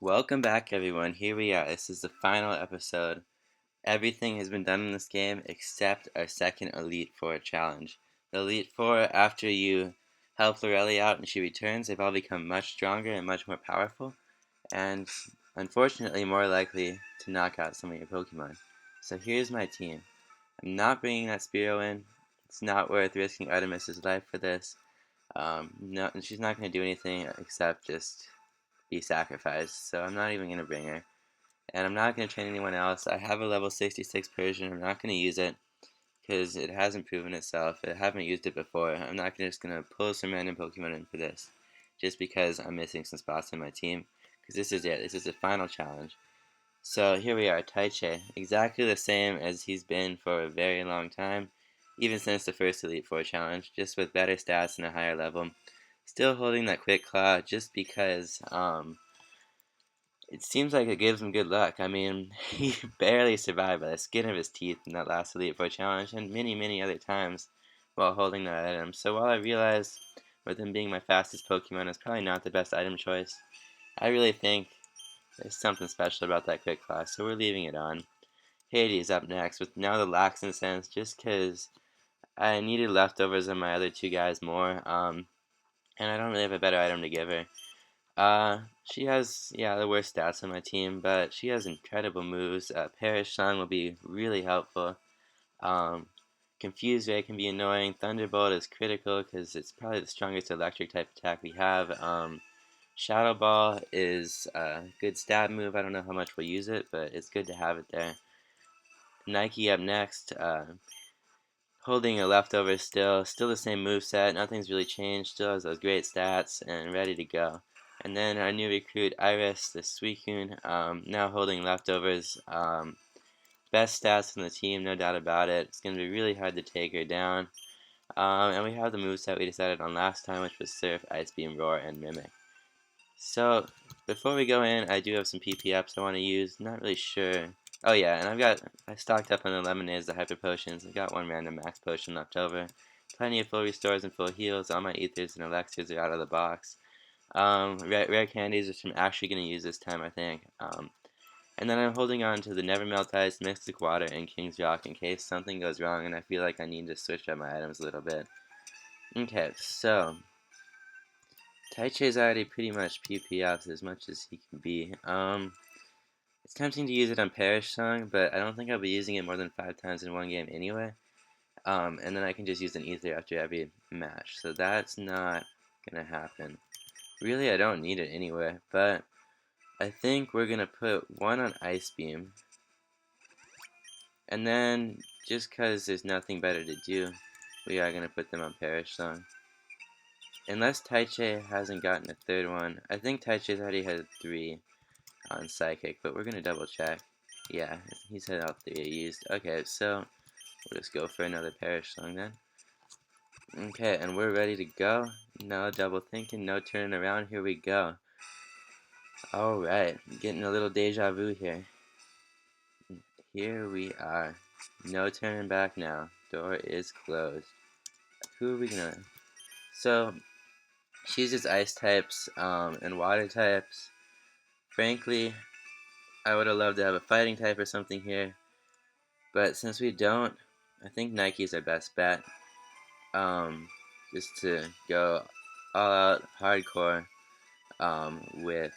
Welcome back, everyone. Here we are. This is the final episode. Everything has been done in this game except our second Elite Four challenge. The Elite Four, after you help Lorelli out and she returns, they've all become much stronger and much more powerful, and unfortunately more likely to knock out some of your Pokemon. So here's my team. I'm not bringing that Spearow in. It's not worth risking Artemis's life for this. No, and she's not going to do anything except just be sacrificed, so I'm not even going to bring her. And I'm not going to train anyone else. I have a level 66 Persian. I'm not going to use it because it hasn't proven itself. I haven't used it before. I'm not just going to pull some random Pokemon in for this just because I'm missing some spots in my team, because this is it. This is the final challenge. So here we are, Taiche, exactly the same as he's been for a very long time, even since the first Elite Four challenge, just with better stats and a higher level. Still holding that Quick Claw just because it seems like it gives him good luck. I mean, he barely survived by the skin of his teeth in that last Elite Four challenge, and many, many other times while holding that item. So while I realize with him being my fastest Pokemon is probably not the best item choice, I really think there's something special about that Quick Claw, so we're leaving it on. Hades up next with now the Laxin Sense, just because I needed leftovers on my other two guys more, and I don't really have a better item to give her. She has, yeah, the worst stats on my team, but she has incredible moves. Perish Song will be really helpful. Um, Confuse Ray can be annoying. Thunderbolt is critical because it's probably the strongest electric type attack we have. Shadow Ball is a good stab move. I don't know how much we'll use it, but it's good to have it there. Nike up next. Holding a leftover still the same move set. Nothing's really changed. Still has those great stats and ready to go. And then our new recruit Iris, the Suicune, now holding leftovers. Best stats in the team, no doubt about it. It's going to be really hard to take her down. And we have the moveset we decided on last time, which was Surf, Ice Beam, Roar, and Mimic. So, before we go in, I do have some PP ups I want to use. Not really sure. Oh yeah, and I stocked up on the lemonades, the hyper potions. I've got one random max potion left over. Plenty of full restores and full heals. All my ethers and elixirs are out of the box. Rare candies, which I'm actually going to use this time, I think. And then I'm holding on to the Never Melt Ice, Mystic Water, and King's Rock in case something goes wrong and I feel like I need to switch up my items a little bit. Okay, so Taichi's already pretty much PP ups as much as he can be. It's tempting to use it on Perish Song, but I don't think I'll be using it more than 5 times in one game anyway. And then I can just use an Ether after every match, so that's not gonna happen. Really, I don't need it anyway, but I think we're gonna put one on Ice Beam, and then just cause there's nothing better to do, we are gonna put them on Perish Song. Unless Taichi hasn't gotten a third one. I think Taichi's already had 3 on Psychic, but we're gonna double check. Yeah, he's had all 3 used. Okay, so we'll just go for another Perish Song then. Okay, and we're ready to go. No double thinking, no turning around, here we go. Alright, getting a little deja vu here. Here we are. No turning back now. Door is closed. Who are we gonna... So, she uses ice types and water types. Frankly, I would have loved to have a fighting type or something here. But since we don't, I think Nike's our best bet. Just to go all out hardcore with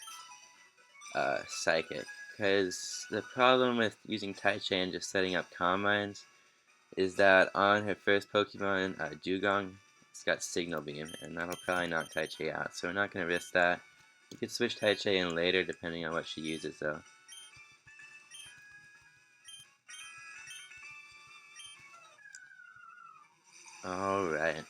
Psychic. Because the problem with using Taichi and just setting up Combines is that on her first Pokemon, Dugong, it's got Signal Beam, and that'll probably knock Taichi out, so we're not going to risk that. We could switch Taichi in later depending on what she uses though. Alright.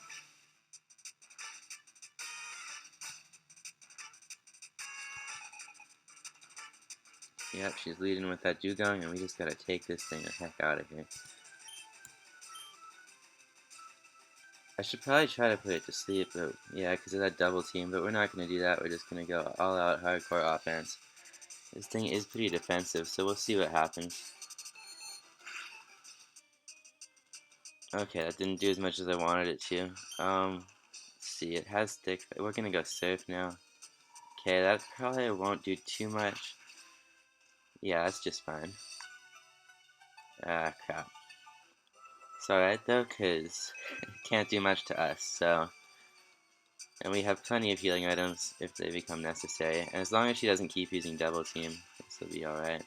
Yep, she's leading with that Dugong, and we just gotta take this thing the heck out of here. I should probably try to put it to sleep, but yeah, because of that double team, but we're not gonna do that. We're just gonna go all out hardcore offense. This thing is pretty defensive, so we'll see what happens. Okay, that didn't do as much as I wanted it to. Let's see, it has stick. We're gonna go surf now. Okay, that probably won't do too much. Yeah, that's just fine. Ah, crap. It's alright though, because it can't do much to us, so... And we have plenty of healing items if they become necessary. And as long as she doesn't keep using double team, this will be alright.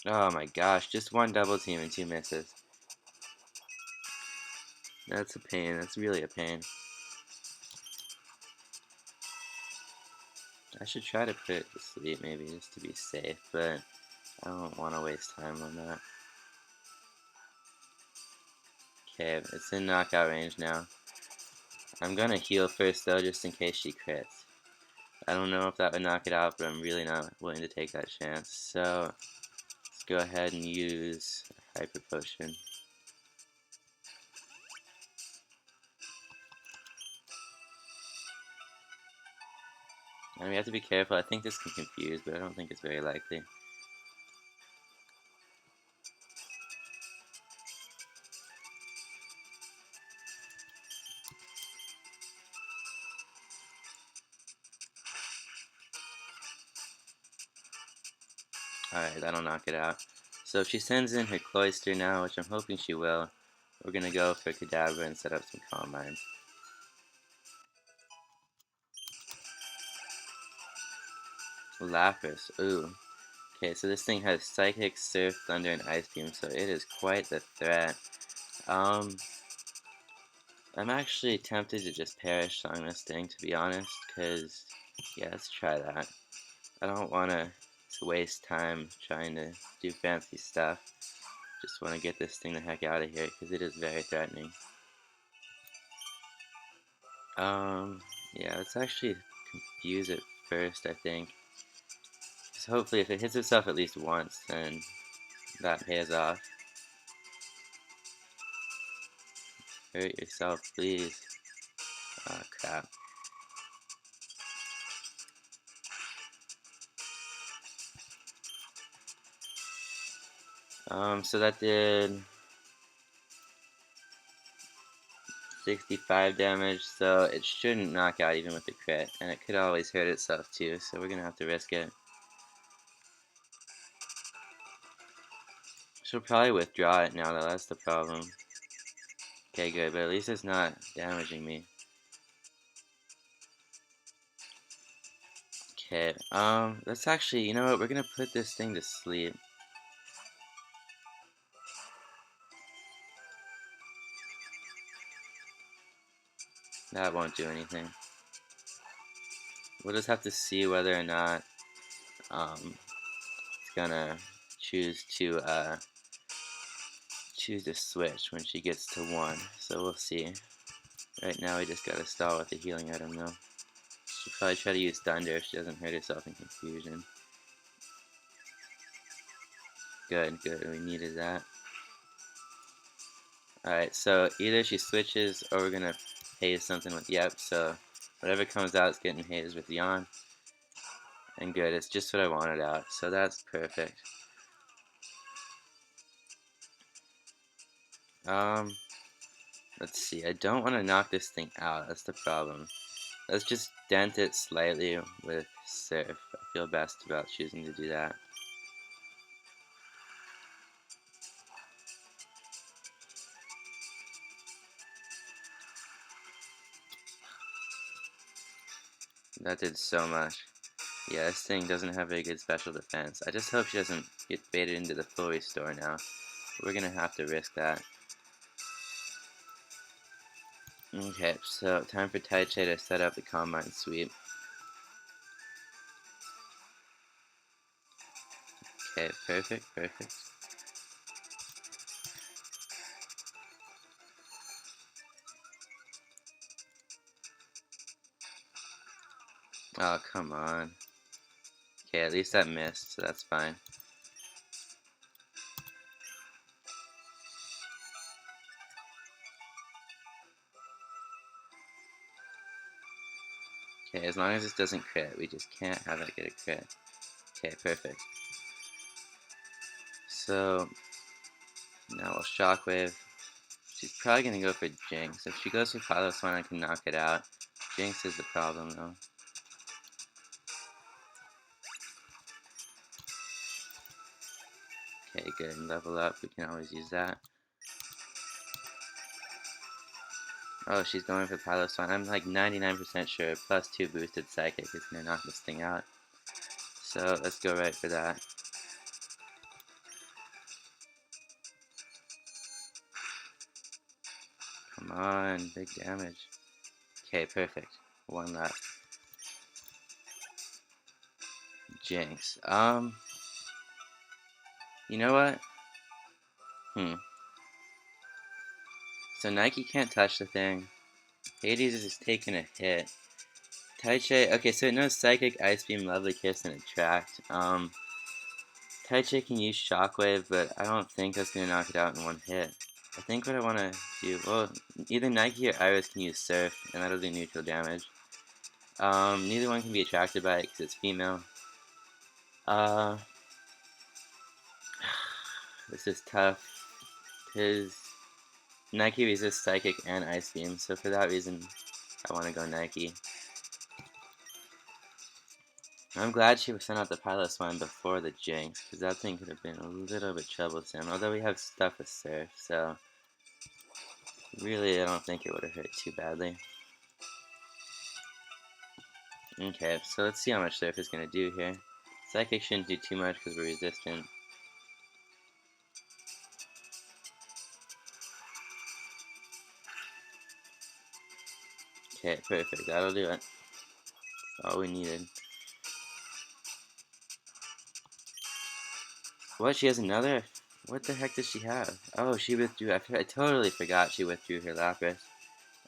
Oh my gosh, just one double team and 2 misses. That's a pain, that's really a pain. I should try to put it to sleep maybe just to be safe, but I don't want to waste time on that. Okay, it's in knockout range now. I'm gonna heal first though, just in case she crits. I don't know if that would knock it out, but I'm really not willing to take that chance. So, let's go ahead and use a Hyper Potion. And we have to be careful. I think this can confuse, but I don't think it's very likely. Alright, that'll knock it out. So if she sends in her Cloister now, which I'm hoping she will, we're gonna go for Kadabra and set up some Combine. Lapras, ooh. Okay, so this thing has Psychic, Surf, Thunder, and Ice Beam, so it is quite the threat. I'm actually tempted to just Perish Song this thing, to be honest, because, yeah, let's try that. I don't want to waste time trying to do fancy stuff. Just want to get this thing the heck out of here, because it is very threatening. Yeah, let's actually confuse it first, I think. So hopefully if it hits itself at least once, then that pays off. Hurt yourself, please. Oh, crap. So that did 65 damage, so it shouldn't knock out even with the crit, and it could always hurt itself too, so we're gonna have to risk it. She'll probably withdraw it now though, that's the problem. Okay, good, but at least it's not damaging me. Okay, let's actually, you know what, we're gonna put this thing to sleep. That won't do anything. We'll just have to see whether or not, it's gonna choose to switch when she gets to 1, so we'll see. Right now we just gotta stall with the healing item though. She'll probably try to use Thunder if she doesn't hurt herself in confusion. Good, good, we needed that. Alright, so either she switches or we're gonna haze something with Yep, so whatever comes out is getting hazed with Yawn. And good, it's just what I wanted out, so that's perfect. Let's see, I don't want to knock this thing out, that's the problem. Let's just dent it slightly with Surf. I feel best about choosing to do that. That did so much. Yeah, this thing doesn't have very good special defense. I just hope she doesn't get baited into the full restore now. We're gonna have to risk that. Okay, so time for Taichi to set up the Combine Sweep. Okay, perfect, perfect. Oh, come on. Okay, at least that missed, so that's fine. Okay, as long as this doesn't crit, we just can't have it get a crit. Okay, perfect. So, now we'll Shockwave. She's probably gonna go for Jinx. If she goes for Piloswine, I can knock it out. Jinx is the problem though. Okay, good. Level up. We can always use that. Oh, she's going for Pilot One. I'm like 99% sure +2 boosted Psychic is going to knock this thing out. So let's go right for that. Come on, big damage. Okay, perfect. One left. Jinx. You know what? So Nike can't touch the thing. Hades is just taking a hit. Taichi, okay, so it knows Psychic, Ice Beam, Lovely Kiss, and Attract. Taichi can use Shockwave, but I don't think that's going to knock it out in one hit. I think what I want to do, well, either Nike or Iris can use Surf, and that'll do neutral damage. Neither one can be attracted by it because it's female. This is tough, because Nike resists Psychic and Ice Beam, so for that reason, I want to go Nike. I'm glad she sent out the Pilot One before the Jinx, because that thing could have been a little bit troublesome, although we have stuff with Surf, so really I don't think it would have hurt too badly. Okay, so let's see how much Surf is going to do here. Psychic shouldn't do too much because we're resistant. Okay, perfect, that'll do it. That's all we needed. What, she has another? What the heck does she have? Oh, she withdrew. I totally forgot she withdrew her Lapras.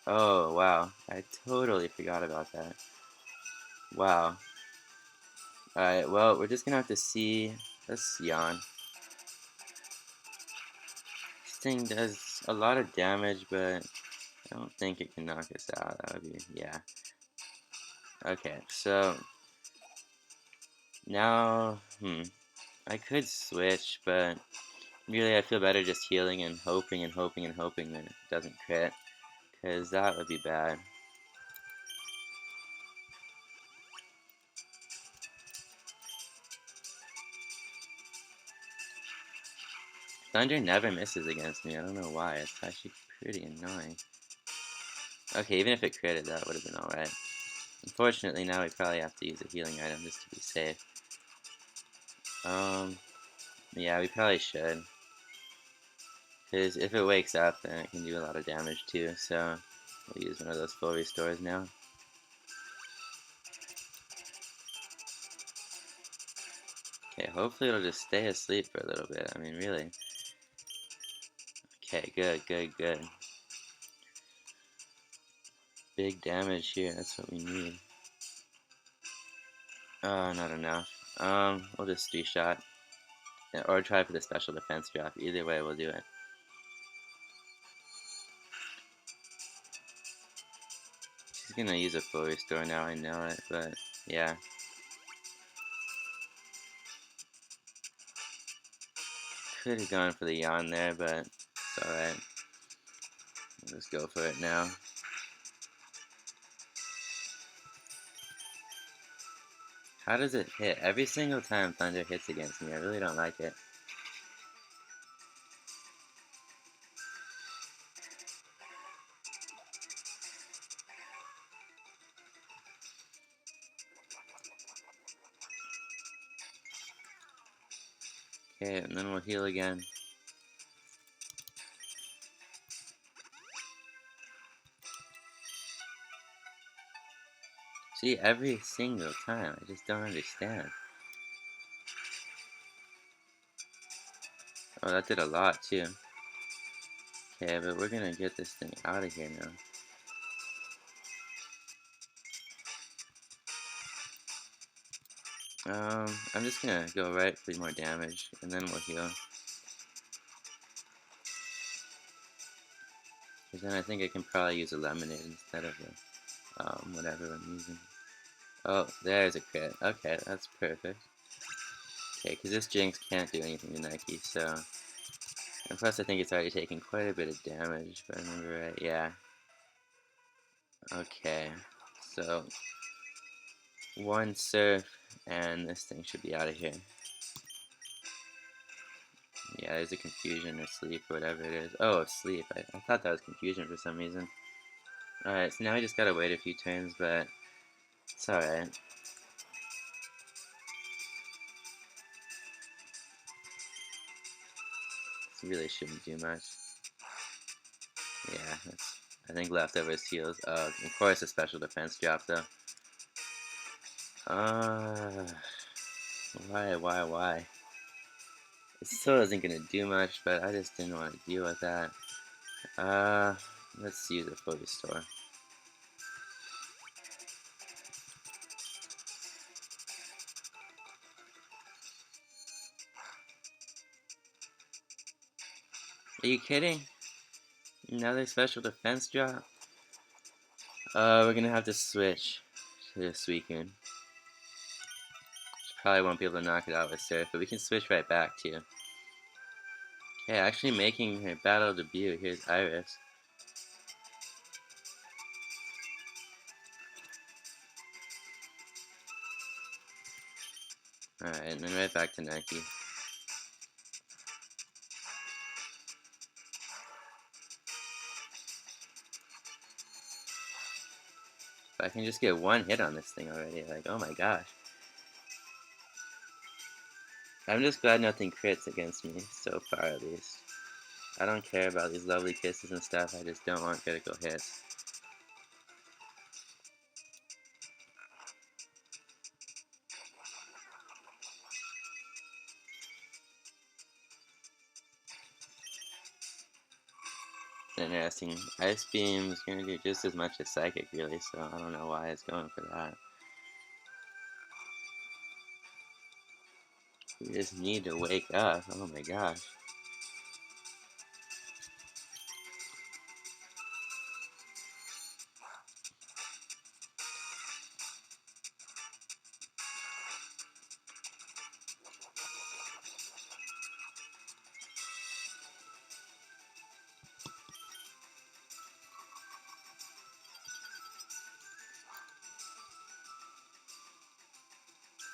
Oh, wow. I totally forgot about that. Wow. Alright, well, we're just gonna have to see. Let's yawn. This thing does a lot of damage, but I don't think it can knock us out. That would be, yeah. Okay, so now, I could switch, but really I feel better just healing and hoping and hoping and hoping that it doesn't crit, because that would be bad. Thunder never misses against me. I don't know why. It's actually pretty annoying. Okay, even if it critted, that would have been alright. Unfortunately, now we probably have to use a healing item just to be safe. Yeah, we probably should. Because if it wakes up, then it can do a lot of damage too, so we'll use one of those full restores now. Okay, hopefully it'll just stay asleep for a little bit. I mean, really. Okay, good, good, good. Big damage here, that's what we need. Oh, not enough. We'll just 3-shot. Or try for the special defense drop. Either way, we'll do it. She's gonna use a full restore now, I know it, but yeah. Could have gone for the yawn there, but it's alright. We'll just go for it now. How does it hit? Every single time Thunder hits against me, I really don't like it. Okay, and then we'll heal again. See, every single time, I just don't understand. Oh, that did a lot too. Okay, but we're gonna get this thing out of here now. I'm just gonna go right for more damage, and then we'll heal. Because then I think I can probably use a lemonade instead of whatever I'm using. Oh, there's a crit. Okay, that's perfect. Okay, because this Jinx can't do anything to Nike, so... And plus I think it's already taking quite a bit of damage, if I remember right. Yeah. Okay, so... One Surf, and this thing should be out of here. Yeah, there's a confusion or sleep or whatever it is. Oh, sleep. I thought that was confusion for some reason. Alright, so now we just gotta wait a few turns, but it's alright. This really shouldn't do much. Yeah, I think leftovers heals. Of course a special defense drop though. Uh, why? It still isn't gonna do much, but I just didn't want to deal with that. Uh, let's use a full restore. Are you kidding? Another special defense drop? We're gonna have to switch to the Suicune. Probably won't be able to knock it out with Surf, but we can switch right back to you. Okay, actually making her battle debut. Here's Iris. Alright, and then right back to Nike. If I can just get one hit on this thing already, like, oh my gosh. I'm just glad nothing crits against me, so far at least. I don't care about these lovely kisses and stuff, I just don't want critical hits. Interesting. Ice Beam is going to do just as much as Psychic, really, so I don't know why it's going for that. We just need to wake up. Oh my gosh.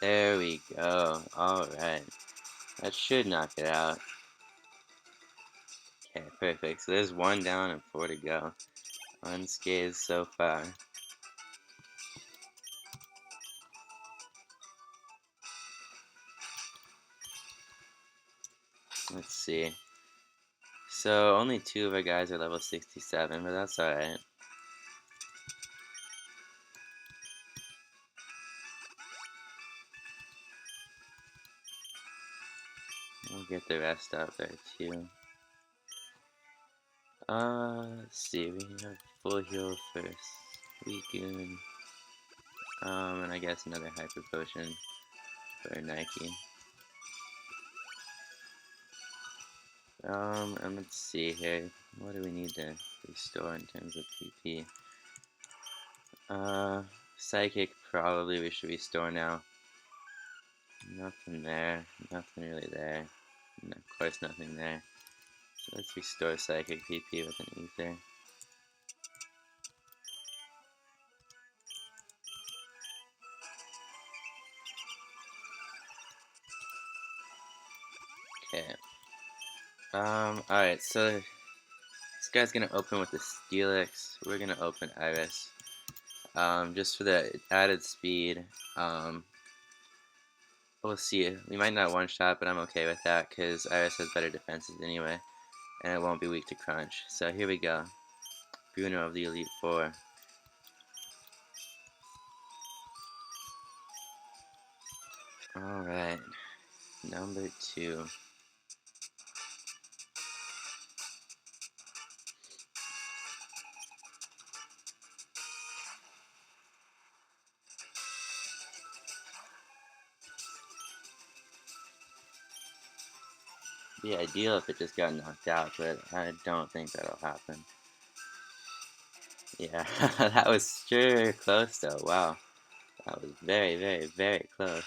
There we go. Alright. That should knock it out. Okay, perfect. So there's one down and four to go. Unscathed so far. Let's see. So only two of our guys are level 67, but that's alright. We'll get the rest out there too. Let's see. We have full heal first. Weaken. And I guess another hyper potion for Nike. And let's see here. What do we need to restore in terms of PP? Psychic probably we should restore now. Nothing there. Nothing really there. And of course nothing there. So let's restore Psychic PP with an Ether. Okay. Alright, so this guy's gonna open with the Steelix. We're gonna open Iris. Just for the added speed. We'll see. We might not one-shot, but I'm okay with that because Iris has better defenses anyway, and it won't be weak to crunch. So here we go. Bruno of the Elite Four. Alright, number 2. Be ideal if it just got knocked out, but I don't think that'll happen. Yeah, that was sure close though. Wow, that was very close.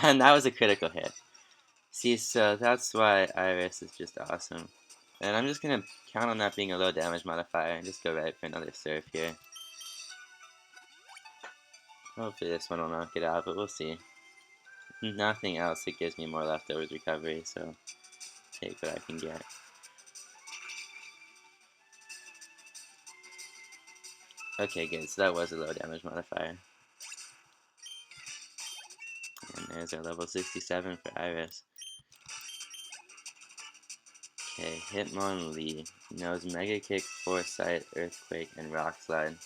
And that was a critical hit. See, so that's why Iris is just awesome. And I'm just gonna count on that being a low damage modifier and just go right for another surf here. Hopefully this one will knock it out, but we'll see. nothing else that gives me more leftovers recovery, so take what I can get. Okay, good, so that was a low damage modifier. And there's our level 67 for Iris. Okay, Hitmonlee knows Mega Kick, Foresight, Earthquake, and Rock Slide.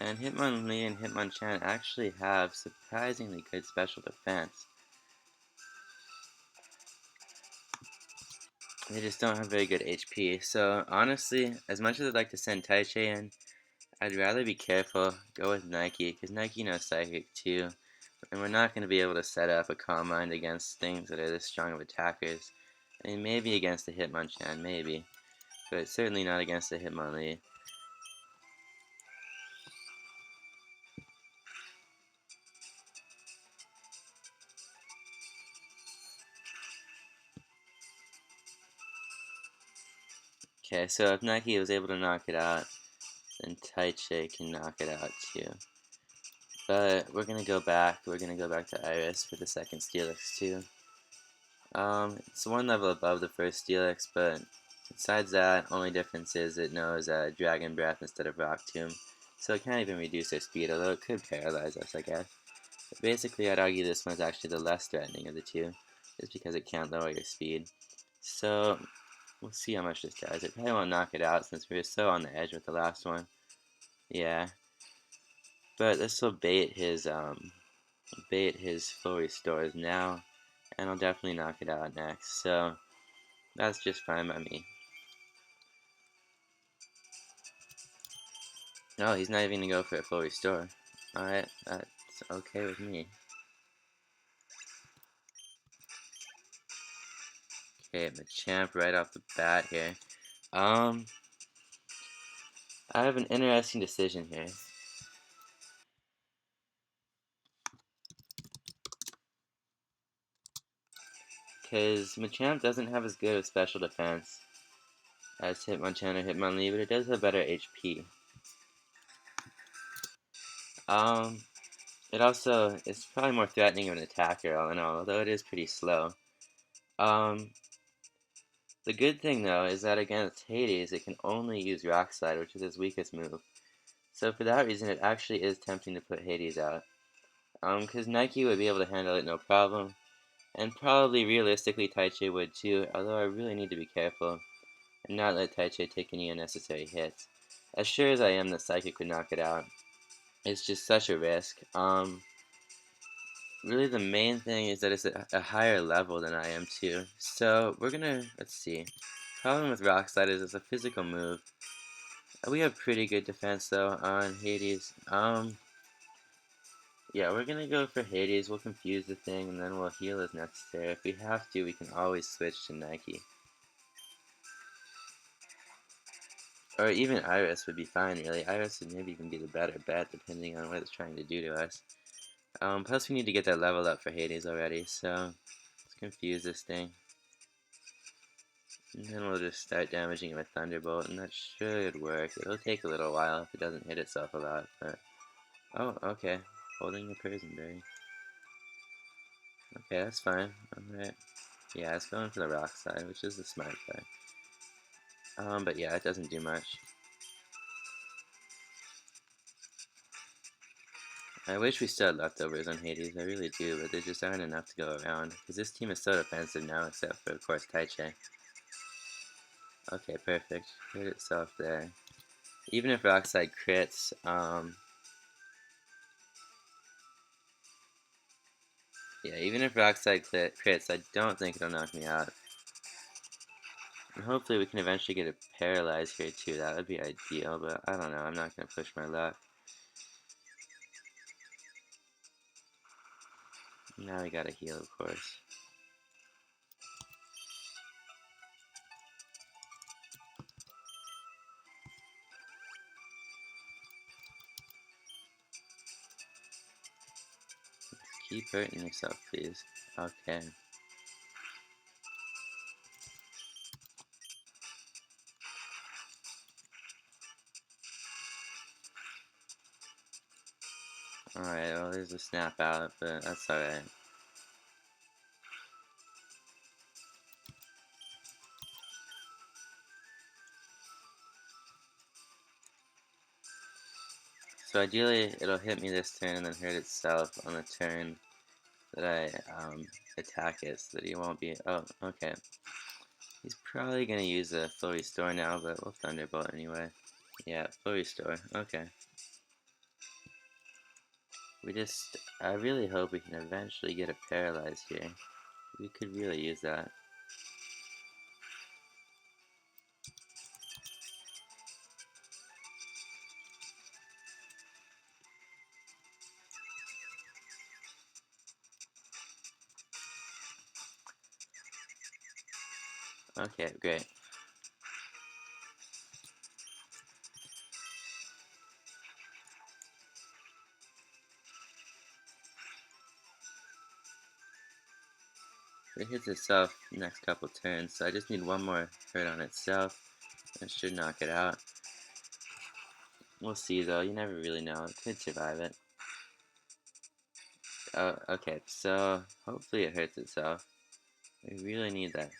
And Hitmonlee and Hitmonchan actually have surprisingly good special defense. They just don't have very good HP. So honestly, as much as I'd like to send Taichi in, I'd rather be careful, go with Nike, because Nike knows Psychic too. And we're not going to be able to set up a Calm Mind against things that are this strong of attackers. I mean, maybe against the Hitmonchan, maybe. But certainly not against the Hitmonlee. Okay, so if Nike was able to knock it out, then Taichi can knock it out too. But we're gonna go back. We're gonna go back to Iris for the second Steelix too. It's one level above the first Steelix, but besides that, only difference is it knows Dragon Breath instead of Rock Tomb, so it can't even reduce our speed, although it could paralyze us, I guess. But basically, I'd argue this one's actually the less threatening of the two, just because it can't lower your speed. So we'll see how much this does. It probably won't knock it out since we were so on the edge with the last one. Yeah, but this will bait his full restores now, and I'll definitely knock it out next. So that's just fine by me. No, he's not even gonna go for a full restore. Alright, that's okay with me. Okay, Machamp right off the bat here. I have an interesting decision here. Because Machamp doesn't have as good of special defense as Hitmonchan or Hitmonlee, but it does have better HP. It also is probably more threatening of an attacker all in all, although it is pretty slow. The good thing though is that against Hades it can only use Rock Slide, which is its weakest move. So for that reason it actually is tempting to put Hades out. Because Nike would be able to handle it no problem. And probably realistically Taichi would too, although I really need to be careful and not let Taichi take any unnecessary hits. As sure as I am that Psychic would knock it out, it's just such a risk. Really the main thing is that it's a higher level than I am too. So we're gonna, let's see. Problem with Rock Slide is it's a physical move. We have pretty good defense though on Hades. Yeah, we're gonna go for Hades. We'll confuse the thing and then we'll heal as necessary. If we have to, we can always switch to Nike. Or even Iris would be fine, really. Iris would maybe even be the better bet, depending on what it's trying to do to us. Plus, we need to get that level up for Hades already, so let's confuse this thing. And then we'll just start damaging it with Thunderbolt, and that should work. It'll take a little while if it doesn't hit itself a lot, but... Oh, okay. Holding the Prison Berry. Okay, that's fine. Alright. Yeah, it's going for the Rock Slide, which is the smart play. But yeah, it doesn't do much. I wish we still had leftovers on Hades, I really do, but there just aren't enough to go around, because this team is so defensive now, except for, of course, Taichi. Okay, perfect. Hit itself there. Even if Rockside crits, yeah, even if Rockside crits, I don't think it'll knock me out. And hopefully we can eventually get it paralyzed here too, that would be ideal, but I don't know, I'm not going to push my luck. Now we gotta heal, of course. keep hurting yourself, please. Okay. Alright, well, there's a snap out, but that's alright. So ideally, it'll hit me this turn and then hurt itself on the turn that I attack it, so that he won't be. Oh, okay. He's probably gonna use a full restore now, but we'll Thunderbolt anyway. Yeah, full restore. Okay. I really hope we can eventually get a paralyze here. We could really use that. Okay, great. It hits itself next couple turns, so I just need one more hurt on itself. That should knock it out. We'll see though, you never really know. It could survive it. Oh, okay, so hopefully it hurts itself. We really need that.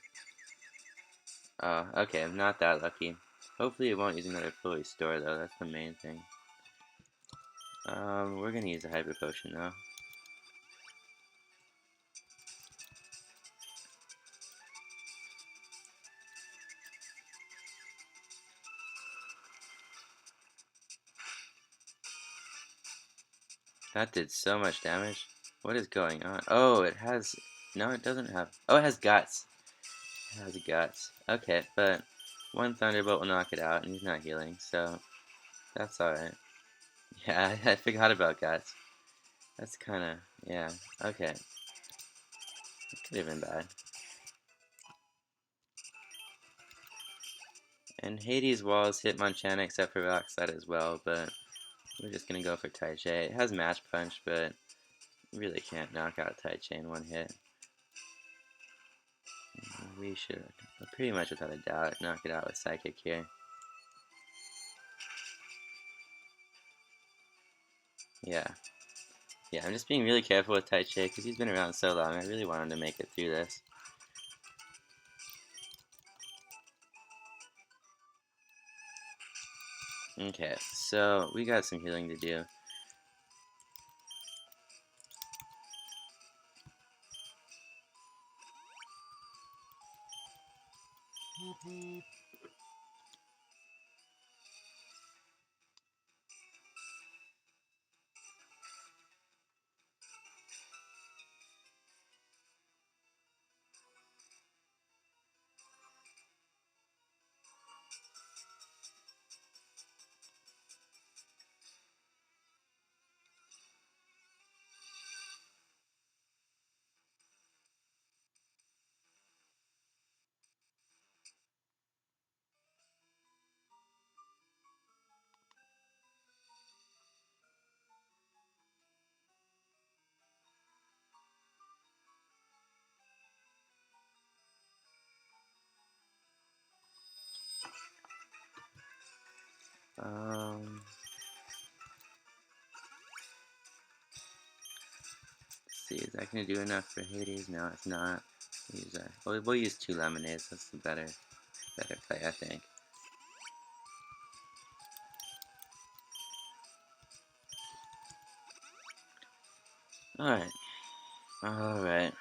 Oh, okay, I'm not that lucky. Hopefully it won't use another full restore though, that's the main thing. We're gonna use a Hyper Potion though. That did so much damage. What is going on? Oh, it has... No, it doesn't have... Oh, it has Guts. It has Guts. Okay, but one Thunderbolt will knock it out, and he's not healing, so that's alright. Yeah, I forgot about Guts. That's kinda... Yeah, okay. It could have been bad. And Hades' walls hit Monchana except for Rockslide as well, but we're just gonna go for Taichi. It has Match Punch, but really can't knock out Taichi in one hit. We should, pretty much without a doubt, knock it out with Psychic here. Yeah. Yeah, I'm just being really careful with Taichi because he's been around so long. I really want him to make it through this. Okay, so we got some healing to do. Let's see, is that gonna do enough for Hades? No, it's not. We'll use 2 lemonades. That's the better play, I think. Alright. Alright.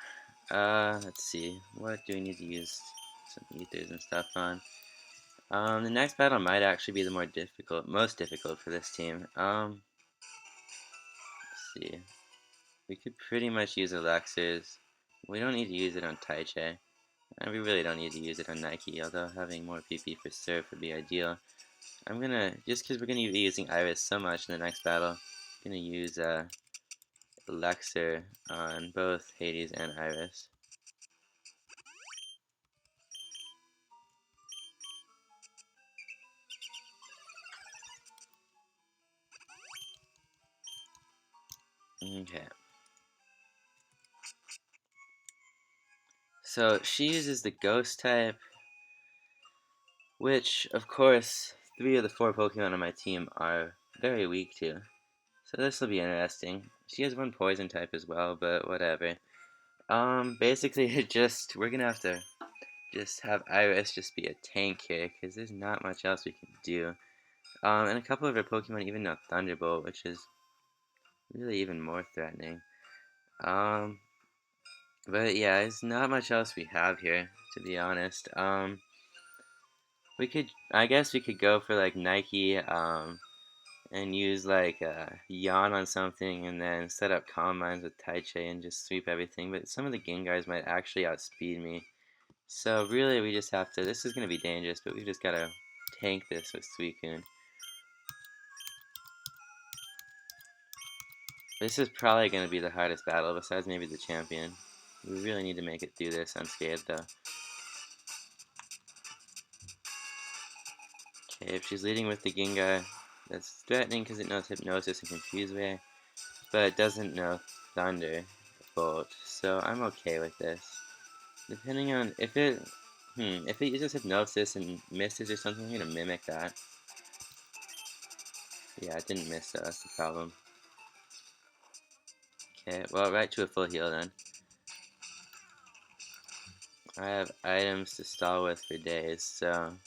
Let's see. What do we need to use some ethers and stuff on? The next battle might actually be the most difficult for this team. Let's see. We could pretty much use elixirs. We don't need to use it on Taichi. And we really don't need to use it on Nike, although having more PP for Surf would be ideal. Just because we're gonna be using Iris so much in the next battle, I'm gonna use Elixir on both Hades and Iris. Okay. So she uses the ghost type, which, of course, 3 of the 4 Pokemon on my team are very weak to. So this will be interesting. She has 1 poison type as well, but whatever. Basically, we're gonna have to just have Iris just be a tank here, because there's not much else we can do. And a couple of her Pokemon even know Thunderbolt, which is really even more threatening. Um, but yeah, there's not much else we have here, to be honest. I guess we could go for like Nike, and use like Yawn on something, and then set up Calm Minds with Taichi and just sweep everything. But some of the Gengars might actually outspeed me. So really, we just have to. This is gonna be dangerous, but we just gotta tank this with Suicune. This is probably gonna be the hardest battle, besides maybe the champion. We really need to make it through this unscathed, though. Okay, if she's leading with the Gengar, that's threatening because it knows Hypnosis and Confuse Ray, but it doesn't know Thunderbolt, so I'm okay with this. Depending on if it uses Hypnosis and misses or something, I'm gonna mimic that. Yeah, it didn't miss, so that's the problem. Okay, well, right to a full heal then. I have items to stall with for days, so let's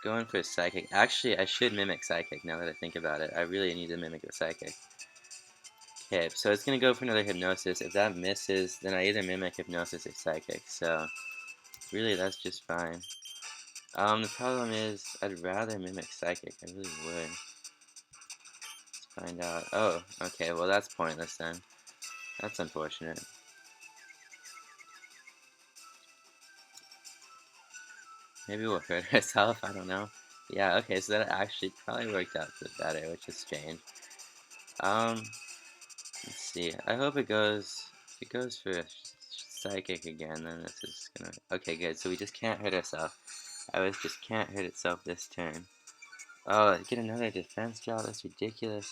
go in for a Psychic. Actually, I should mimic Psychic now that I think about it. I really need to mimic the Psychic. Okay, so it's gonna go for another Hypnosis. If that misses, then I either mimic Hypnosis or Psychic, so really that's just fine. The problem is, I'd rather mimic Psychic. I really would. Let's find out. Oh, okay, well that's pointless then. That's unfortunate. Maybe we'll hurt ourselves, I don't know. Yeah, okay, so that actually probably worked out for the better, which is strange. Let's see. I hope it goes. If it goes for Psychic again, then this is gonna. Okay, good. So we just can't hurt ourselves. Iris just can't hurt itself this turn. Oh, get another defense drop? That's ridiculous.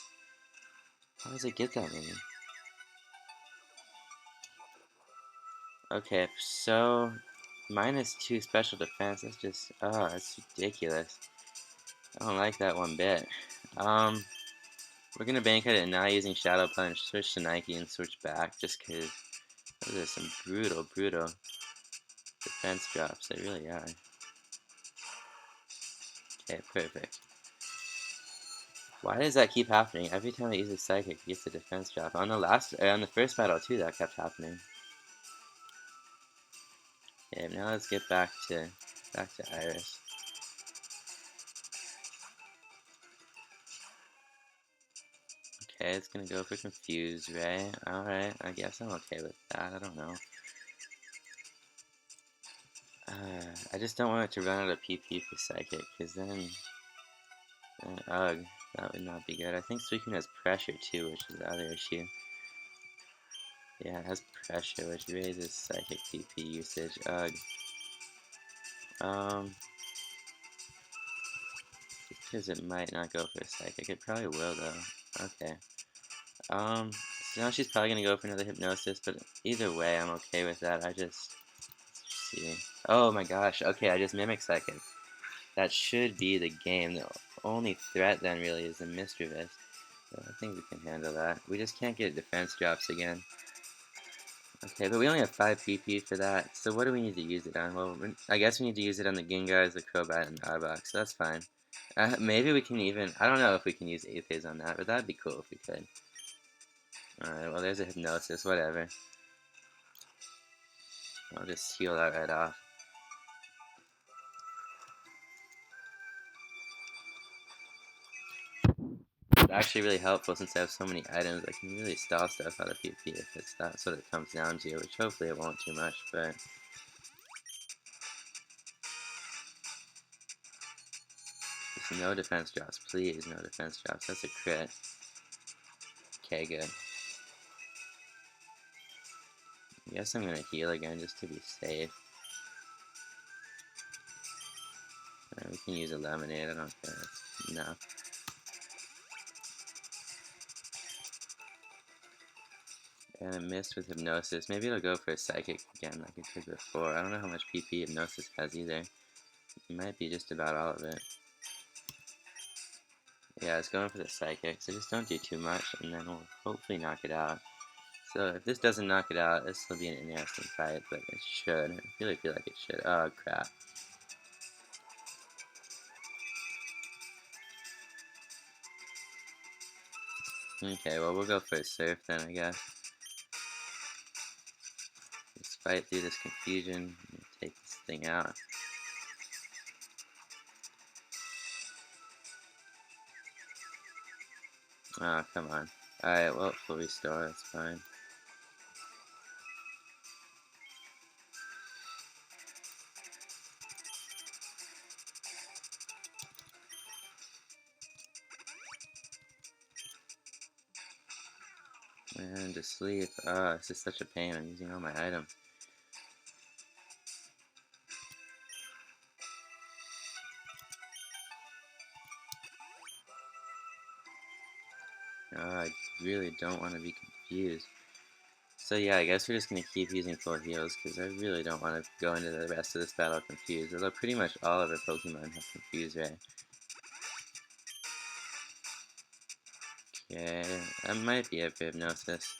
How does it get that many? Okay, so -2 special defense. That's just. Oh, that's ridiculous. I don't like that one bit. We're gonna bank at it not using Shadow Punch, switch to Nike, and switch back just because those are some brutal defense drops. They really are. Okay, perfect. Why does that keep happening? Every time it uses Psychic, it gets a defense drop. On the first battle too, that kept happening. Okay, now let's get back to Iris. Okay, it's gonna go for Confuse Ray. Alright, I guess I'm okay with that. I don't know. I just don't want it to run out of PP for Psychic, because then... ugh, that would not be good. I think Suicune has Pressure too, which is the other issue. Yeah, it has Pressure, which raises Psychic PP usage. Ugh. Just because it might not go for a Psychic. It probably will, though. Okay. So now she's probably gonna go for another Hypnosis, but either way, I'm okay with that. Let's see. Oh my gosh, okay, I just Mimic Psychic. That should be the game. The only threat then really is the Mischievous. So I think we can handle that. We just can't get defense drops again. Okay, but we only have 5 PP for that, so what do we need to use it on? Well, I guess we need to use it on the Gengars, the Crobat, and the Arbok, so that's fine. Maybe we can even, I don't know if we can use Aphase on that, but that'd be cool if we could. Alright, well there's a Hypnosis, whatever. I'll just heal that right off. It's actually really helpful since I have so many items. I can really stall stuff out of PP if that's what it comes down to, which hopefully it won't too much, but... Just no defense drops, please, no defense drops. That's a crit. Okay, good. I guess I'm gonna heal again just to be safe. We can use a lemonade, I don't care. No. And I missed with hypnosis. Maybe it'll go for a psychic again like it did before. I don't know how much PP hypnosis has either. It might be just about all of it. Yeah, it's going for the psychic, so just don't do too much, and then we'll hopefully knock it out. So if this doesn't knock it out, this will be an interesting fight, but it should. I really feel like it should. Oh, crap. Okay, well, we'll go for a surf then, I guess. Just fight through this confusion and take this thing out. Oh, come on. Alright, well, full restore, that's fine. And to sleep. Oh, this is such a pain. I'm using all my items. Oh, I really don't want to be confused. So yeah, I guess we're just going to keep using full heals, because I really don't want to go into the rest of this battle confused. Although pretty much all of our Pokemon have confused, right? Okay, that might be it for hypnosis.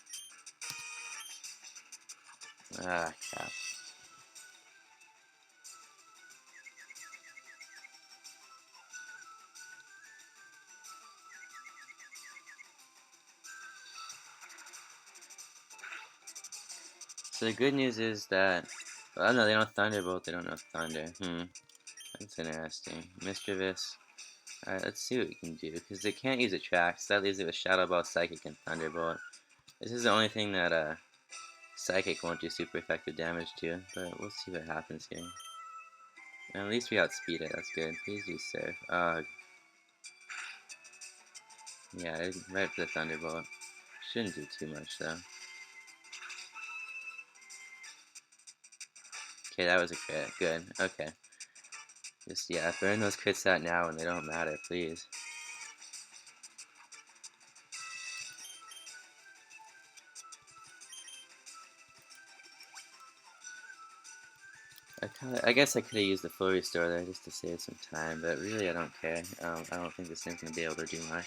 Ah, crap. So the good news is that, well, no, they don't Thunderbolt, they don't know Thunder. That's interesting. Mischievous. Alright, let's see what we can do, because they can't use Attract, so that leaves it with Shadow Ball, Psychic, and Thunderbolt. This is the only thing that Psychic won't do super effective damage to, but we'll see what happens here. And at least we outspeed it, that's good. Please use Surf. Yeah, right for the Thunderbolt. Shouldn't do too much, though. Okay, that was a crit. Good, okay. Just, yeah, burn those crits out now and they don't matter, please. I guess I could have used the full restore there just to save some time, but really I don't care. I don't think this thing's going to be able to do much.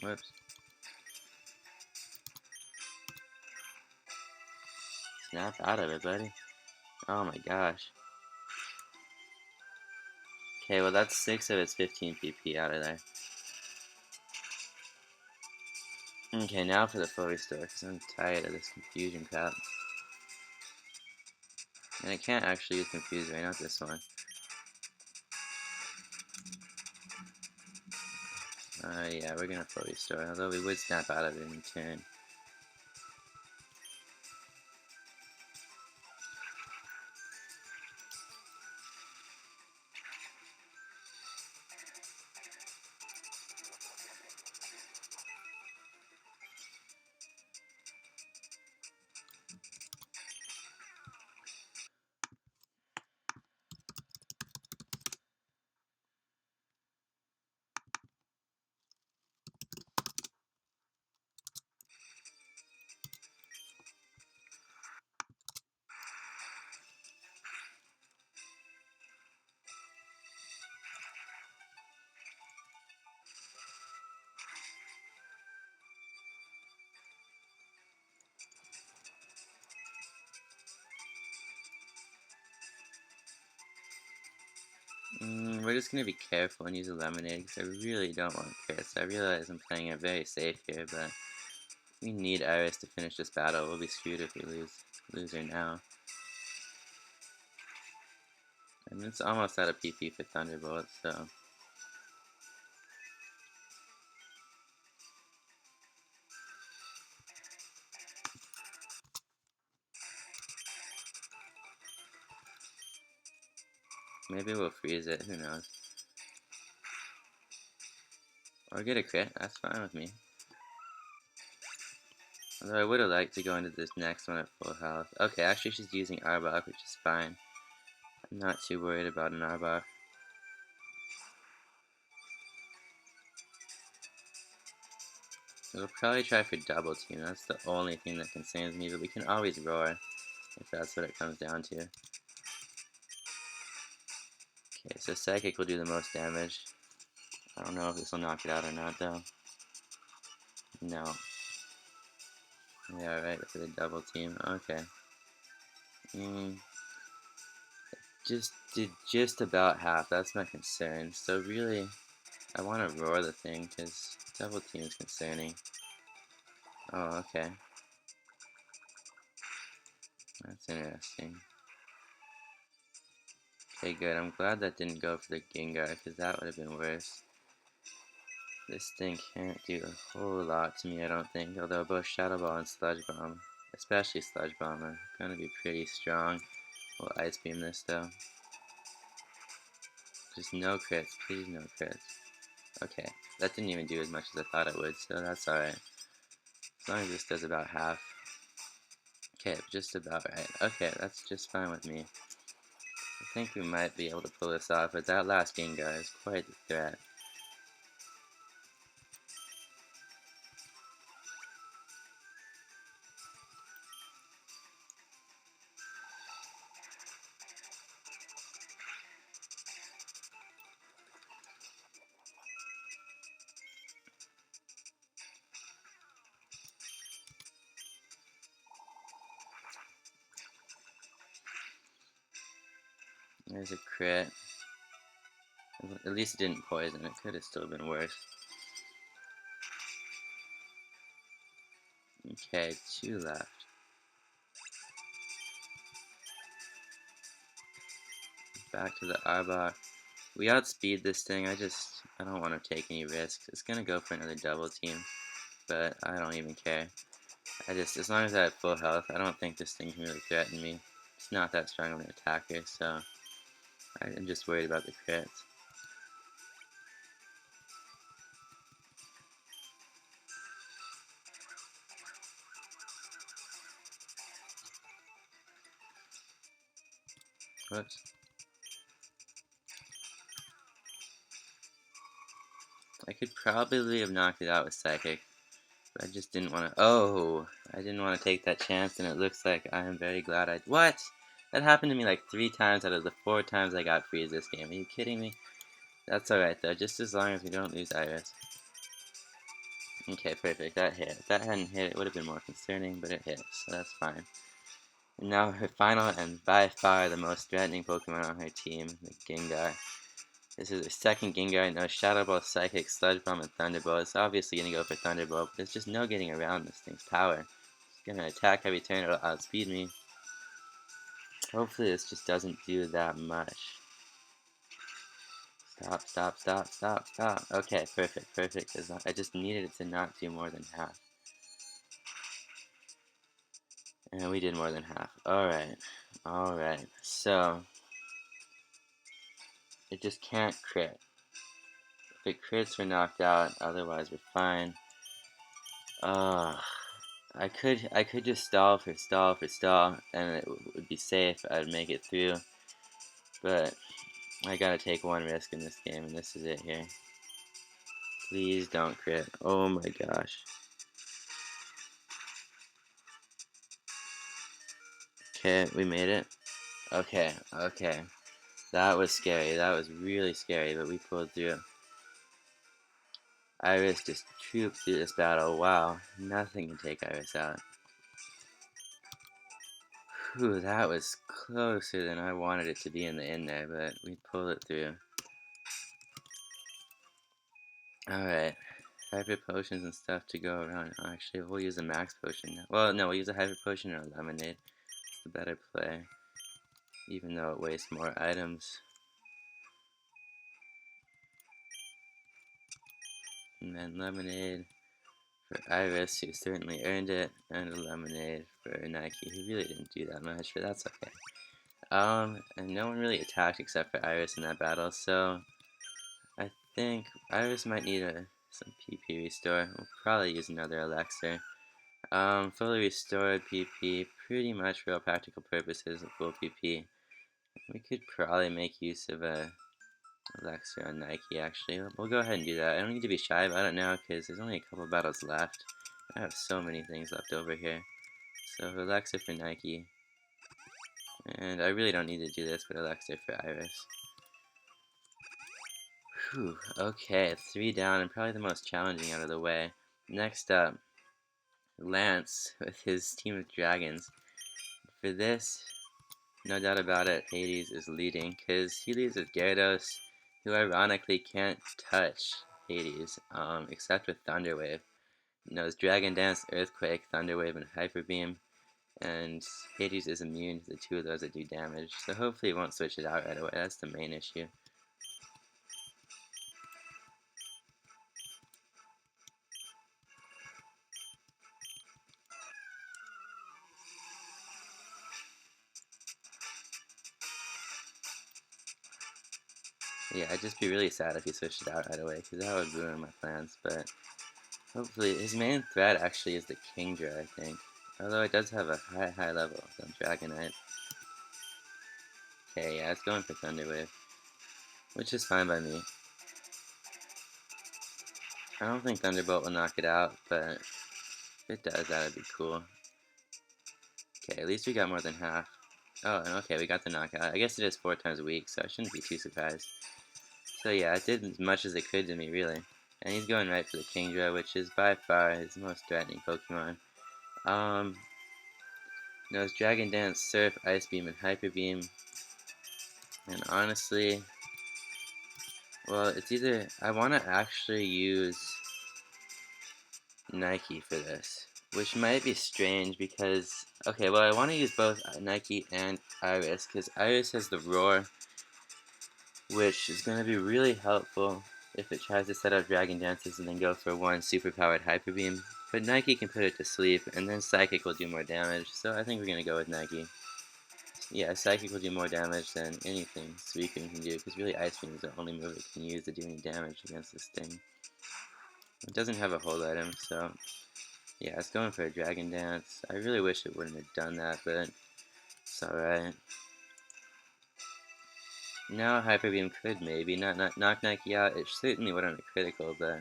Whoops. Snap out of it, buddy. Oh my gosh. Okay, well that's 6 of its 15 PP out of there. Okay, now for the full restore, because I'm tired of this confusion crap. And I can't actually use confuse right, not this one. Yeah, we're gonna full restore, although we would snap out of it in turn. We're just gonna be careful and use a lemonade because I really don't want crits. I realize I'm playing it very safe here, but we need Iris to finish this battle. We'll be screwed if we lose her now. And it's almost out of PP for Thunderbolt, so maybe we'll freeze it. Who knows? Or get a crit. That's fine with me. Although I would have liked to go into this next one at full health. Okay, actually she's using Arbok, which is fine. I'm not too worried about an Arbok. We'll probably try for double team. That's the only thing that concerns me, but we can always roar if that's what it comes down to. Okay, so Psychic will do the most damage. I don't know if this will knock it out or not, though. No. Yeah, right, for the double team. Okay. Just did just about half. That's my concern. So really, I want to roar the thing, because double team is concerning. Oh, okay. That's interesting. Okay, good. I'm glad that didn't go for the Gengar, because that would have been worse. This thing can't do a whole lot to me, I don't think. Although both Shadow Ball and Sludge Bomb, especially Sludge Bomb, are going to be pretty strong. We'll Ice Beam this, though. Just no crits. Please no crits. Okay. That didn't even do as much as I thought it would, so that's alright. As long as this does about half. Okay, just about right. Okay, that's just fine with me. I think we might be able to pull this off, but that last Gengar is quite the threat. There's a crit. At least it didn't poison. It could have still been worse. Okay, 2 left. Back to the Arbok. We outspeed this thing. I don't want to take any risks. It's gonna go for another double team, but I don't even care. As long as I have full health, I don't think this thing can really threaten me. It's not that strong of an attacker, so I'm just worried about the crits. Whoops. I could probably have knocked it out with Psychic, but I just didn't want to. Oh, I didn't want to take that chance, and it looks like I am very glad I. What? That happened to me like 3 times out of the 4 times I got freeze this game. Are you kidding me? That's alright though, just as long as we don't lose Iris. Okay, perfect. That hit. If that hadn't hit, it would have been more concerning, but it hit, so that's fine. And now her final and by far the most threatening Pokemon on her team, the Gengar. This is her second Gengar. No Shadow Ball, Psychic, Sludge Bomb, and Thunderbolt. It's obviously going to go for Thunderbolt, but there's just no getting around this thing's power. It's going to attack every turn, it'll outspeed me. Hopefully this just doesn't do that much. Stop, stop, stop, stop, stop. Okay, perfect, perfect. I just needed it to not do more than half. And we did more than half. Alright, alright. So, it just can't crit. If it crits, we're knocked out. Otherwise, we're fine. I could just stall for stall for stall, and it would be safe. I'd make it through. But I gotta take one risk in this game, and this is it here. Please don't crit. Oh my gosh. Okay, we made it. Okay, okay. That was scary. That was really scary, but we pulled through. Iris just trooped through this battle. Wow, nothing can take Iris out. Whew, that was closer than I wanted it to be in the end there, but we pulled it through. Alright, hyper potions and stuff to go around. Actually, we'll use a max potion. Well, no, we'll use a hyper potion or a lemonade. It's the better play, even though it wastes more items. And then lemonade for Iris, who certainly earned it, and a lemonade for Nike, who really didn't do that much, but that's okay. And no one really attacked except for Iris in that battle, so I think Iris might need some PP restore. We'll probably use another elixir. Fully restored PP, pretty much for all practical purposes, a full PP. We could probably make use of a Elixir on Nike, actually. We'll go ahead and do that. I don't need to be shy about it now, because there's only a couple battles left. I have so many things left over here. So, Elixir for Nike. And I really don't need to do this, but Elixir for Iris. Whew, okay, 3 down, and probably the most challenging out of the way. Next up, Lance with his team of dragons. For this, no doubt about it, Hades is leading, because he leads with Gyarados, who ironically can't touch Hades, except with Thunder Wave. Knows Dragon Dance, Earthquake, Thunder Wave, and Hyper Beam, and Hades is immune to the 2 of those that do damage, so hopefully he won't switch it out right away. That's the main issue. Yeah, I'd just be really sad if he switched it out right away, because that would ruin my plans, but hopefully, his main threat actually is the Kingdra, I think. Although it does have a high level on Dragonite. Okay, yeah, it's going for Thunder Wave, which is fine by me. I don't think Thunderbolt will knock it out, but if it does, that would be cool. Okay, at least we got more than half. Oh, and okay, we got the knockout. I guess it is 4 times weak, so I shouldn't be too surprised. So yeah, it did as much as it could to me, really. And he's going right for the Kingdra, which is by far his most threatening Pokemon. Knows Dragon Dance, Surf, Ice Beam, and Hyper Beam. And honestly, well, it's either I want to actually use Nike for this, which might be strange because, okay, well, I want to use both Nike and Iris, because Iris has the Roar, which is going to be really helpful if it tries to set up Dragon Dances and then go for one superpowered Hyper Beam. But Nike can put it to sleep, and then Psychic will do more damage, so I think we're going to go with Nike. Yeah, Psychic will do more damage than anything Suicune can do, because really Ice Beam is the only move it can use to do any damage against this thing. It doesn't have a hold item, so yeah, it's going for a Dragon Dance. I really wish it wouldn't have done that, but it's alright. Now Hyper Beam could maybe not knock Nike out. It certainly wouldn't be critical, but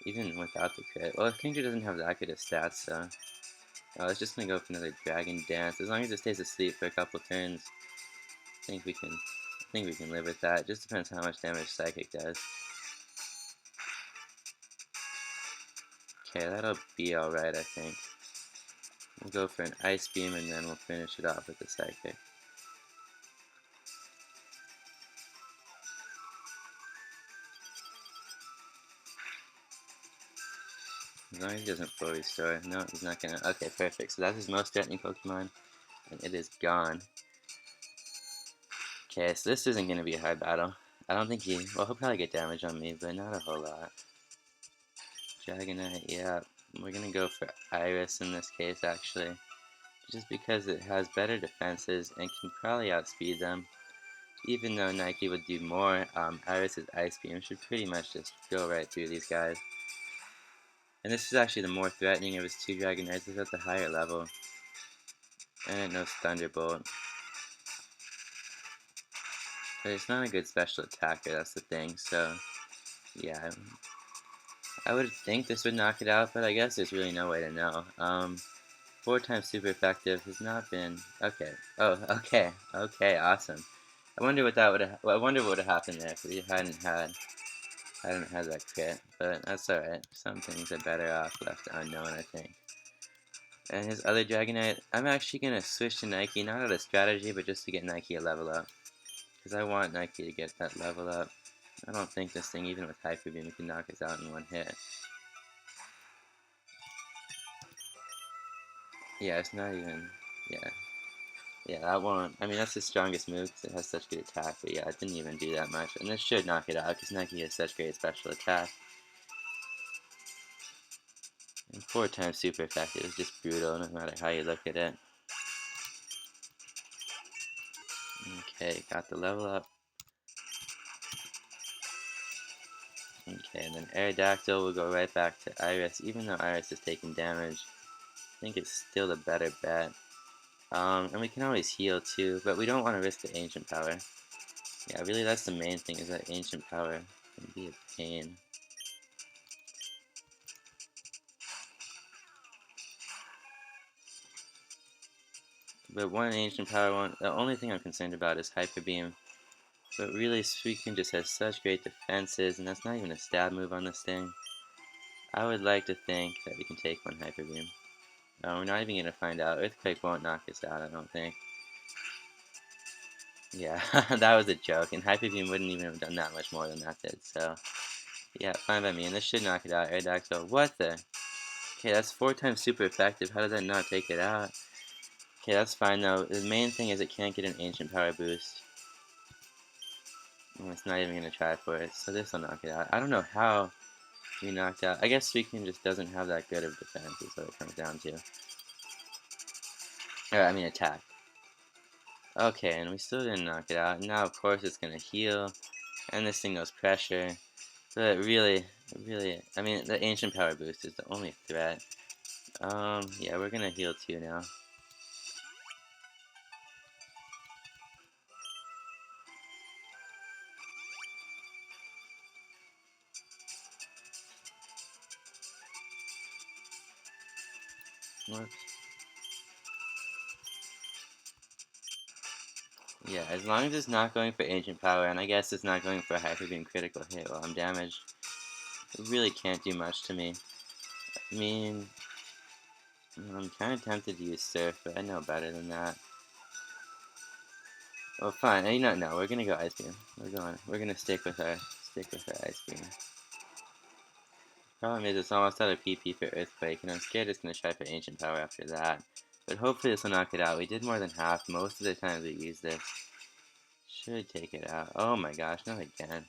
even without the crit, well, Kingdra doesn't have that good of stats, so it's just gonna go for another Dragon Dance. As long as it stays asleep for a couple turns, I think we can live with that. It just depends how much damage Psychic does. Okay, that'll be alright, I think. We'll go for an Ice Beam and then we'll finish it off with a Psychic. As long as he doesn't full restore. No, he's not gonna. Okay, perfect. So that's his most threatening Pokemon, and it is gone. Okay, so this isn't gonna be a hard battle. I don't think well, he'll probably get damage on me, but not a whole lot. Dragonite, yeah. We're gonna go for Iris in this case, actually. Just because it has better defenses and can probably outspeed them. Even though Nike would do more, Iris's Ice Beam should pretty much just go right through these guys. And this is actually the more threatening of his 2 Dragonites. It's at the higher level. And it knows Thunderbolt. But it's not a good special attacker, that's the thing, so yeah. I would think this would knock it out, but I guess there's really no way to know. 4 times super effective has not been okay. Oh, okay, awesome. I wonder what that would have. I wonder what would have happened there if we hadn't had that crit. But that's alright. Some things are better off left unknown, I think. And his other Dragonite, I'm actually gonna switch to Nike, not out of strategy, but just to get Nike a level up. Because I want Nike to get that level up. I don't think this thing, even with Hyper Beam, can knock us out in one hit. Yeah, it's not even. Yeah. Yeah, that won't. I mean, that's the strongest move because it has such good attack. But yeah, it didn't even do that much. And this should knock it out because Nike has such great special attack. And 4 times super effective is just brutal no matter how you look at it. Okay, got the level up. Okay, and then Aerodactyl will go right back to Iris, even though Iris is taking damage. think it's still the better bet. And we can always heal too, but we don't want to risk the ancient power. Yeah, really that's the main thing, is that ancient power can be a pain. But one ancient power one, the only thing I'm concerned about is Hyper Beam. But really, Suicune just has such great defenses, and that's not even a stab move on this thing. I would like to think that we can take one Hyper Beam. We're not even going to find out. Earthquake won't knock us out, I don't think. Yeah, that was a joke, and Hyper Beam wouldn't even have done that much more than that did, so... Yeah, fine by me, and this should knock it out. Aerodactyl, what the? Okay, that's 4 times super effective. How did that not take it out? Okay, that's fine though. The main thing is it can't get an ancient power boost. And it's not even going to try for it, so this will knock it out. I don't know how we knocked out. I guess Suicune just doesn't have that good of defense, is what it comes down to. Or, I mean attack. Okay, and we still didn't knock it out. Now, of course, it's going to heal, and this thing knows pressure. But really, I mean, the ancient power boost is the only threat. Yeah, we're going to heal too now. Whoops. Yeah, as long as it's not going for ancient power, and I guess it's not going for a Hyper Beam critical hit while I'm damaged, it really can't do much to me. I mean, I'm kind of tempted to use Surf, but I know better than that. Well, fine. You know, no, we're gonna go Ice Beam. We're gonna stick with our Ice Beam. Problem is, it's almost out of PP for Earthquake, and I'm scared it's gonna try for ancient power after that. But hopefully this will knock it out. We did more than half most of the time we use this. Should take it out. Oh my gosh, not again.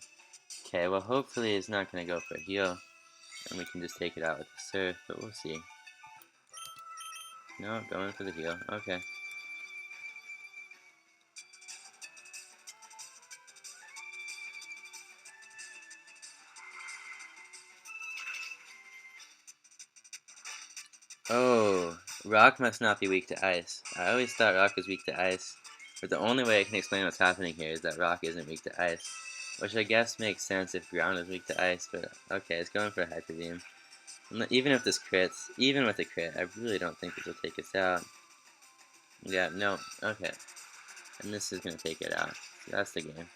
Okay, well hopefully it's not gonna go for a heal, and we can just take it out with the Surf, but we'll see. No, going for the heal. Okay. Oh, Rock must not be weak to ice. I always thought Rock was weak to ice, but the only way I can explain what's happening here is that Rock isn't weak to ice. Which I guess makes sense if Ground is weak to ice, but okay, it's going for a Hyper Beam. Even if this crits, even with a crit, I really don't think this will take us out. Yeah, no, okay. And this is going to take it out. So that's the game.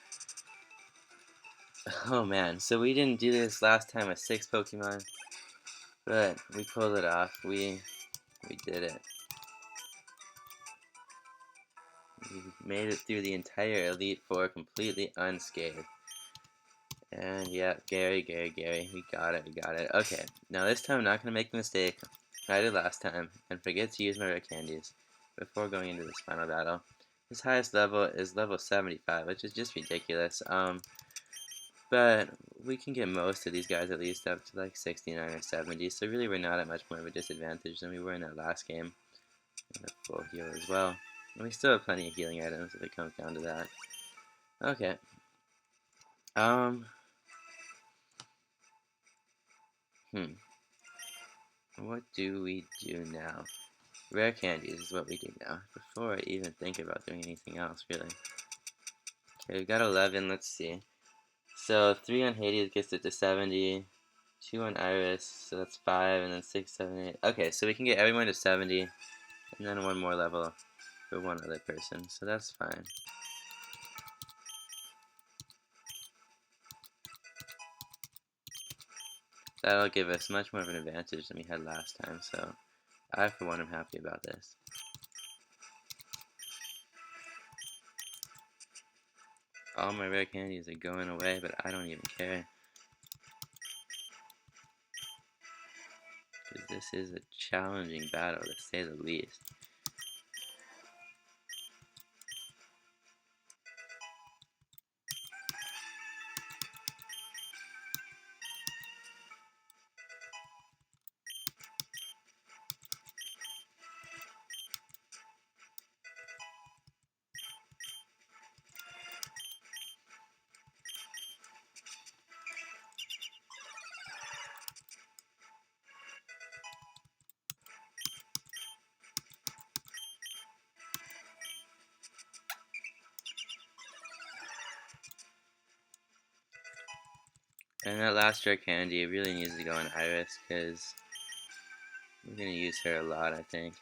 Oh man, so we didn't do this last time with 6 Pokemon, but we pulled it off. We did it. We made it through the entire Elite Four completely unscathed. And yeah, Gary, we got it. Okay, now this time I'm not going to make the mistake I did last time and forget to use my rare candies before going into this final battle. His highest level is level 75, which is just ridiculous. But we can get most of these guys at least up to like 69 or 70, so really we're not at much more of a disadvantage than we were in that last game. And a full heal as well. And we still have plenty of healing items if it comes down to that. Okay. What do we do now? Rare candies is what we do now, before I even think about doing anything else, really. Okay, we've got 11, let's see. So, 3 on Hades gets it to 70, 2 on Iris, so that's 5, and then 6, 7, 8. Okay, so we can get everyone to 70, and then one more level for one other person, so that's fine. That'll give us much more of an advantage than we had last time, so I, for one, am happy about this. All my rare candies are going away, but I don't even care. Because this is a challenging battle, to say the least. And that last rare candy really needs to go on Iris, because we're going to use her a lot, I think.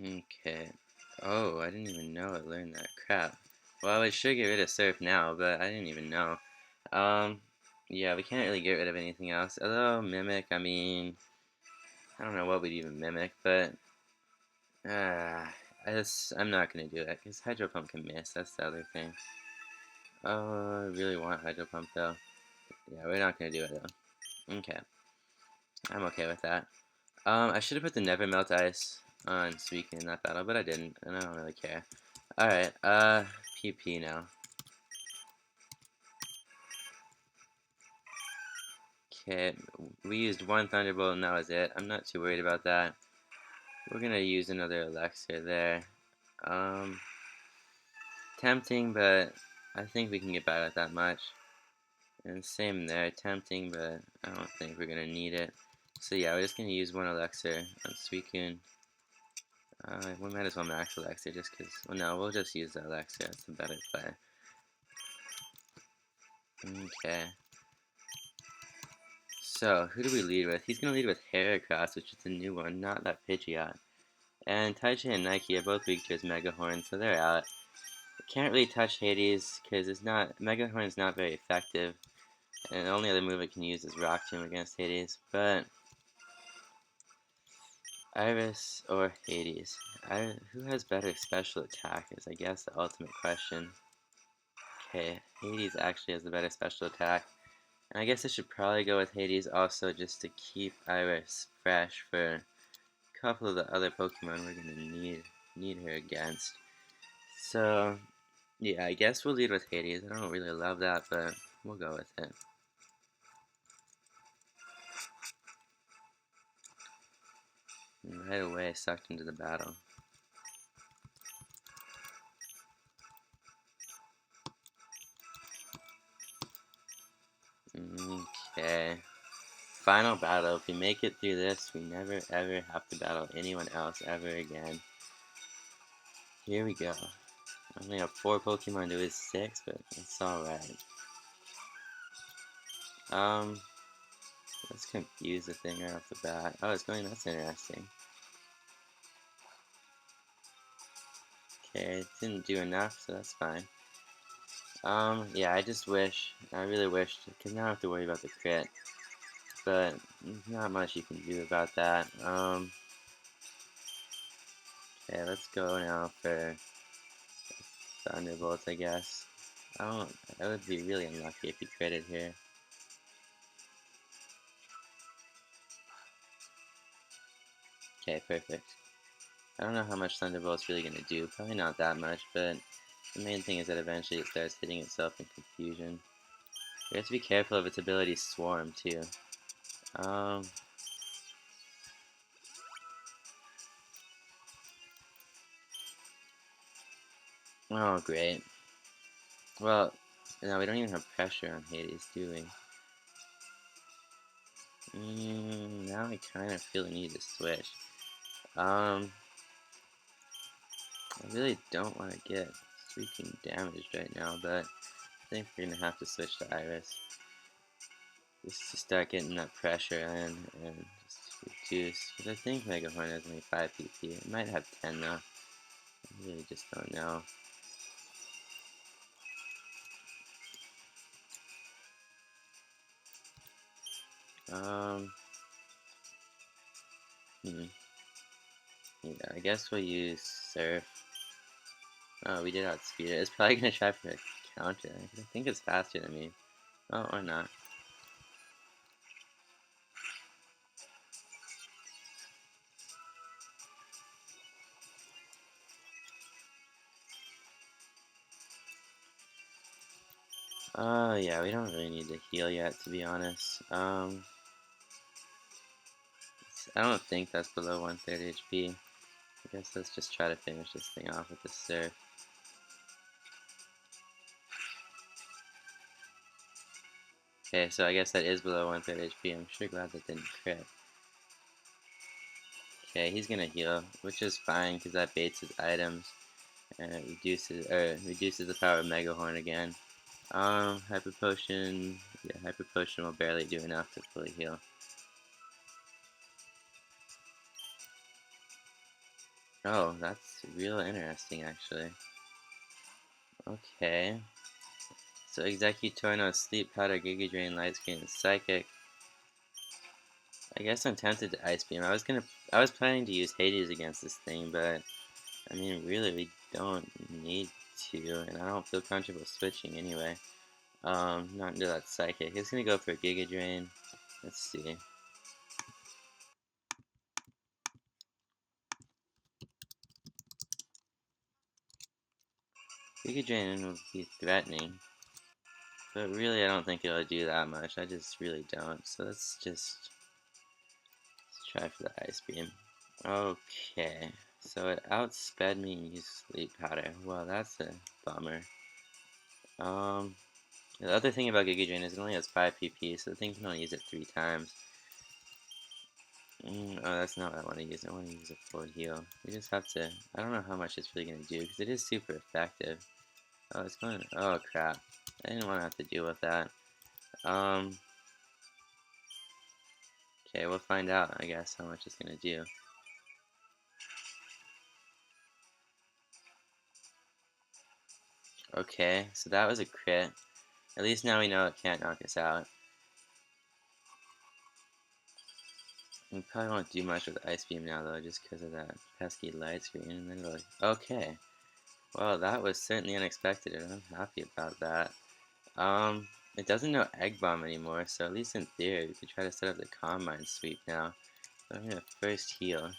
Okay. Oh, I didn't even know it learned that. Crap. Well, we should get rid of Surf now, but I didn't even know. Um, yeah, we can't really get rid of anything else. Although, Mimic, I mean, I don't know what we'd even Mimic, but I'm not going to do it, because Hydro Pump can miss. That's the other thing. Oh, I really want Hydro Pump, though. Yeah, we're not going to do it, though. Okay. I'm okay with that. I should have put the Never Melt Ice on Suicune in that battle, but I didn't, and I don't really care. Alright, PP now. Okay, we used one Thunderbolt and that was it. I'm not too worried about that. We're gonna use another Elixir there. Tempting, but I think we can get by with that much. And same there, tempting, but I don't think we're gonna need it. So yeah, we're just gonna use one Elixir on Suicune. We might as well max Elixir just because. Well, no, we'll just use the Elixir. That's the better play. Okay. So, who do we lead with? He's going to lead with Heracross, which is a new one, not that Pidgeot. And Taichi and Nike are both weak to his Mega Horn, so they're out. Can't really touch Hades because Mega Horn is not very effective, and the only other move it can use is Rock Tomb against Hades. But Iris or Hades, who has better special attack is I guess the ultimate question. Okay, Hades actually has the better special attack, and I guess I should probably go with Hades also just to keep Iris fresh for a couple of the other Pokemon we're gonna need her against. So yeah, I guess we'll lead with Hades. I don't really love that, but we'll go with it. And right away, sucked into the battle. Okay. Final battle. If we make it through this, we never ever have to battle anyone else ever again. Here we go. I only have 4 Pokemon to his 6, but it's alright. Let's confuse the thing right off the bat. Oh, it's going, that's interesting. Okay, it didn't do enough, so that's fine. Yeah, I really wished, because now I have to worry about the crit. But, not much you can do about that. Okay, let's go now for Thunderbolts, I guess. I would be really unlucky if he critted here. Okay, perfect. I don't know how much Thunderbolt's really going to do. Probably not that much, but the main thing is that eventually it starts hitting itself in confusion. We have to be careful of its ability Swarm, too. Oh, great. Well, no, we don't even have pressure on Hades, do we? Now I kind of feel the need to switch. I really don't want to get freaking damaged right now, but I think we're going to have to switch to Iris. Just to start getting that pressure in and just reduce. Because I think Mega Horn has only 5 PP. It might have 10 though. I really just don't know. Yeah, I guess we'll use Surf. Oh, we did outspeed it. It's probably gonna try for a counter. I think it's faster than me. Oh, or not. Yeah, we don't really need to heal yet, to be honest. I don't think that's below 1/3 HP. I guess let's just try to finish this thing off with the Surf. Okay, so I guess that is below 1/3 HP. I'm sure glad that didn't crit. Okay, he's gonna heal, which is fine because that baits his items. and it reduces the power of Mega Horn again. Hyper Potion. Yeah, Hyper Potion will barely do enough to fully heal. Oh, that's real interesting, actually. Okay. So Executorno, Sleep Powder, Giga Drain, Light Screen, and Psychic. I guess I'm tempted to Ice Beam. I was planning to use Hades against this thing, but I mean, really, we don't need to, and I don't feel comfortable switching anyway. Not into that Psychic. He's gonna go for a Giga Drain. Let's see. Giga Drain will be threatening, but really, I don't think it'll do that much. I just really don't. So let's try for the Ice Beam. Okay, so it outsped me and used Sleep Powder. Well, that's a bummer. Um, the other thing about Giga Drain is it only has 5 PP, so the thing can only use it 3 times. Oh, that's not what I want to use. I want to use a full heal. We just have to. I don't know how much it's really going to do because it is super effective. Oh, it's going. Oh, crap. I didn't want to have to deal with that. Okay, we'll find out, I guess, how much it's going to do. Okay, so that was a crit. At least now we know it can't knock us out. We probably won't do much with Ice Beam now, though, just because of that pesky light screen. And then it'll. Okay. Well, that was certainly unexpected, and I'm happy about that. It doesn't know Egg Bomb anymore, so at least in theory, we could try to set up the Combine Sweep now. So I'm gonna first heal.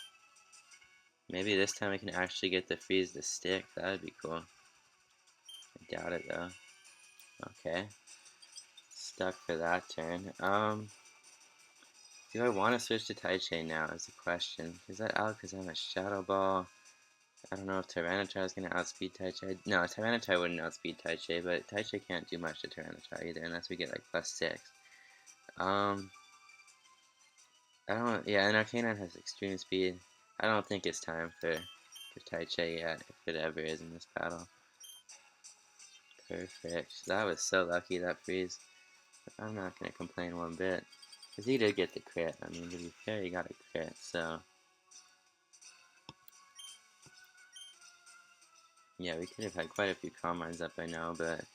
Maybe this time I can actually get the freeze to stick. That would be cool. I doubt it though. Okay. Stuck for that turn. Do I want to switch to Taichi now is the question. Is that out because I'm a Shadow Ball? I don't know if Tyranitar is going to outspeed Taichi. No, Tyranitar wouldn't outspeed Taichi, but Taichi can't do much to Tyranitar either unless we get like +6. I don't. Yeah, and Arcanine has extreme speed. I don't think it's time for Taichi yet, if it ever is in this battle. Perfect. That was so lucky, that freeze. I'm not gonna complain one bit. Because he did get the crit. I mean, to be fair, he got a crit, so. Yeah, we could have had quite a few Combines up by now, but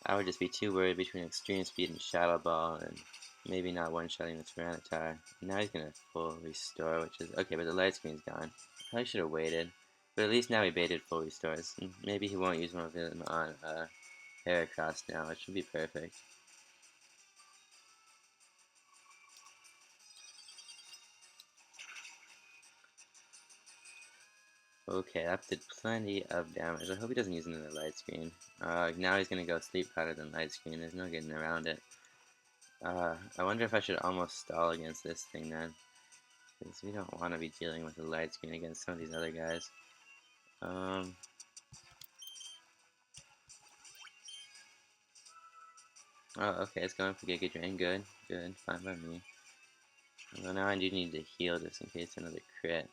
I would just be too worried between Extreme Speed and Shadow Ball, and maybe not one-shotting the Tyranitar. Now he's gonna full restore, which is. Okay, but the light screen's gone. Probably should have waited. But at least now he baited full restores. And maybe he won't use one of them on Heracross now, which should be perfect. Okay, that did plenty of damage. I hope he doesn't use another light screen. Now he's gonna go Sleep Powder than light screen. There's no getting around it. I wonder if I should almost stall against this thing then. Because we don't want to be dealing with a light screen against some of these other guys. Oh, okay, it's going for Giga Drain. Good, good, fine by me. Well, now I do need to heal just in case another crit.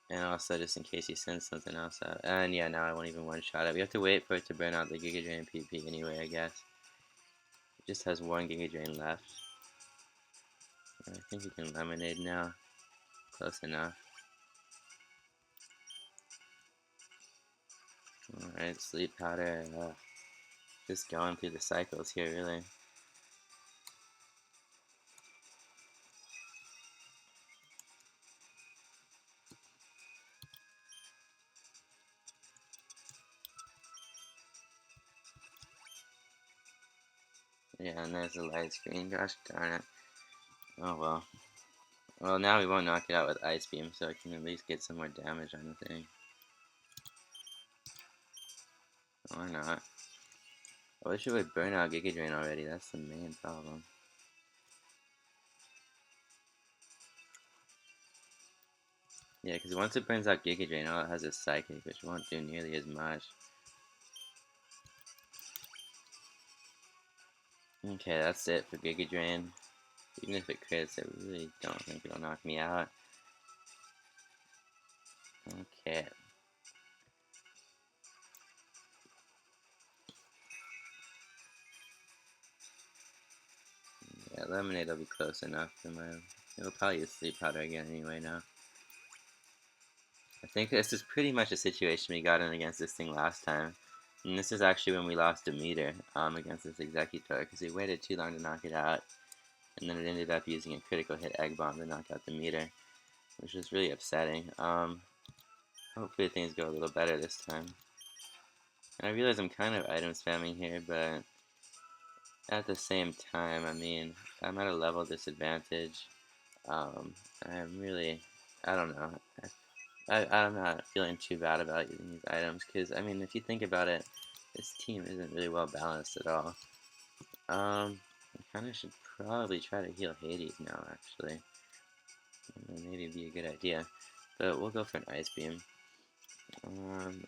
And also just in case he sends something else out. And yeah, now I won't even one-shot it. We have to wait for it to burn out the Giga Drain PP anyway, I guess. It just has one Giga Drain left. I think we can Lemonade now. Close enough. Alright, Sleep Powder. Just going through the cycles here, really. Yeah, and there's the light screen. Gosh darn it. Oh well. Well, now we won't knock it out with Ice Beam, so I can at least get some more damage on the thing. Or not. I wish it would burn out Giga Drain already. That's the main problem. Yeah, because once it burns out Giga Drain, all it has is Psychic, which won't do nearly as much. Okay, that's it for Giga Drain. Even if it crits, I really don't think it'll knock me out. Okay. Yeah, Lemonade will be close enough for my... It'll probably use Sleep Powder again anyway now. I think this is pretty much a situation we got in against this thing last time. And this is actually when we lost a meter against this Executor, because we waited too long to knock it out. And then it ended up using a critical hit Egg Bomb to knock out the meter, which was really upsetting. Hopefully things go a little better this time. And I realize I'm kind of item spamming here, but at the same time, I mean, I'm at a level disadvantage. I'm really, I don't know. I'm not feeling too bad about using these items, because, I mean, if you think about it, this team isn't really well balanced at all. I kind of should probably try to heal Hades now, actually. Maybe it'd be a good idea. But we'll go for an Ice Beam.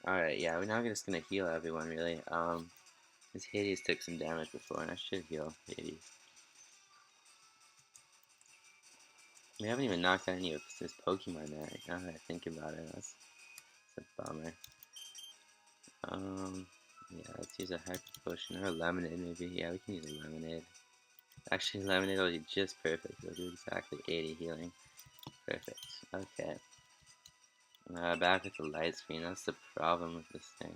Alright, yeah, we're now just gonna heal everyone, really. This Hades took some damage before, and I should heal Hades. We haven't even knocked out any of this Pokemon yet, now that I think about it. That's a bummer. Yeah, let's use a Hyper Potion or a Lemonade, maybe. Yeah, we can use a Lemonade. Actually, Lemonade will be just perfect. It'll do exactly 80 healing. Perfect. Okay. Back with the Light Screen. That's the problem with this thing.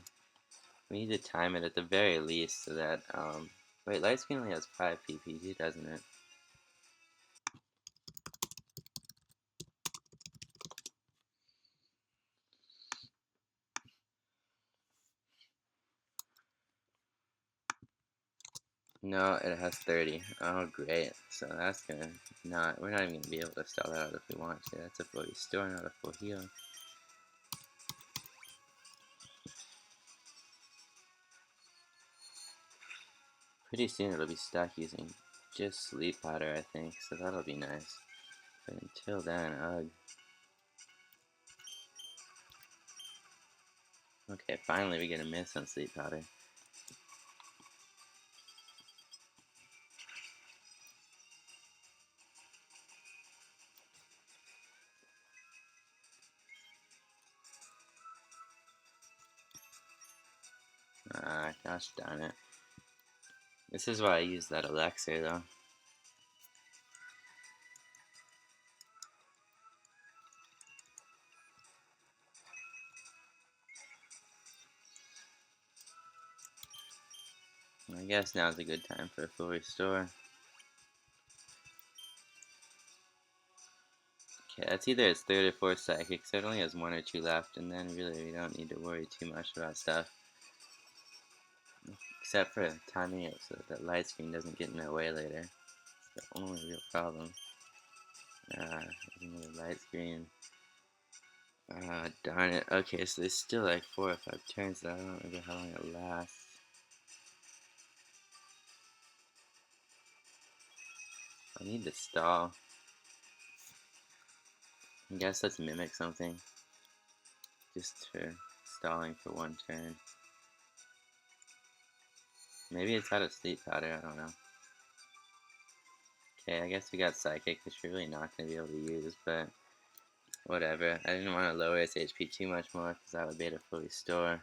We need to time it at the very least so that, wait, Light Screen only has 5 PPG, doesn't it? No, it has 30. Oh, great. So that's gonna not, we're not even gonna be able to stall that out if we want to. That's a full restore, not a full heal. Pretty soon it'll be stuck using just Sleep Powder, I think, so that'll be nice. But until then, ugh. Okay, finally we get a miss on Sleep Powder. Ah, gosh darn it. This is why I use that elixir, though. I guess now's a good time for a full restore. Okay, that's either its third or fourth psychic, so it only has 1 or 2 left, and then really we don't need to worry too much about stuff. Except for timing it so that Light Screen doesn't get in our way later. It's the only real problem. Another Light Screen. Darn it. Okay, so there's still like 4 or 5 turns, so I don't remember how long it lasts. I need to stall. I guess let's mimic something. Just for stalling for 1 turn. Maybe it's out of Sleep Powder, I don't know. Okay, I guess we got Psychic, which we're really not going to be able to use, but whatever. I didn't want to lower its HP too much more, because that would be to full restore.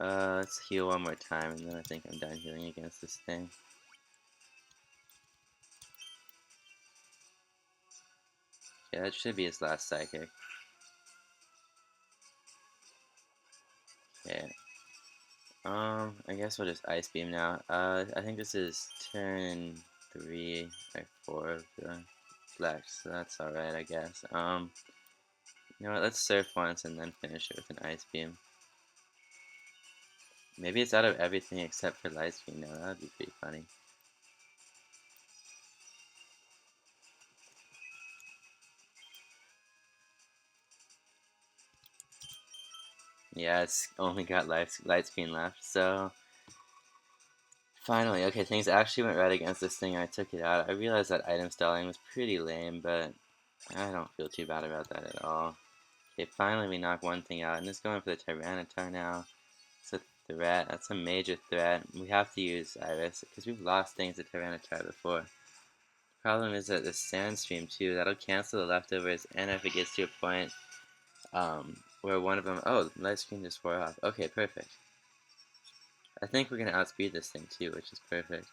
Let's heal 1 more time, and then I think I'm done healing against this thing. Yeah, that should be his last Psychic. Okay. I guess we'll just Ice Beam now. I think this is turn 3 or 4 of the Flex, so that's alright, I guess. You know what, let's Surf once and then finish it with an Ice Beam. Maybe it's out of everything except for Light Screen now, that would be pretty funny. Yeah, it's only got light Screen left, so... Finally, okay, things actually went right against this thing, I took it out. I realized that item stalling was pretty lame, but I don't feel too bad about that at all. Okay, finally we knock one thing out, and it's going for the Tyranitar now. It's a threat, that's a major threat. We have to use Iris, because we've lost things to Tyranitar before. Problem is that the Sandstream too, that'll cancel the leftovers, and if it gets to a point where one of them, oh, Light Screen just wore off. Okay, perfect. I think we're gonna outspeed this thing too, which is perfect.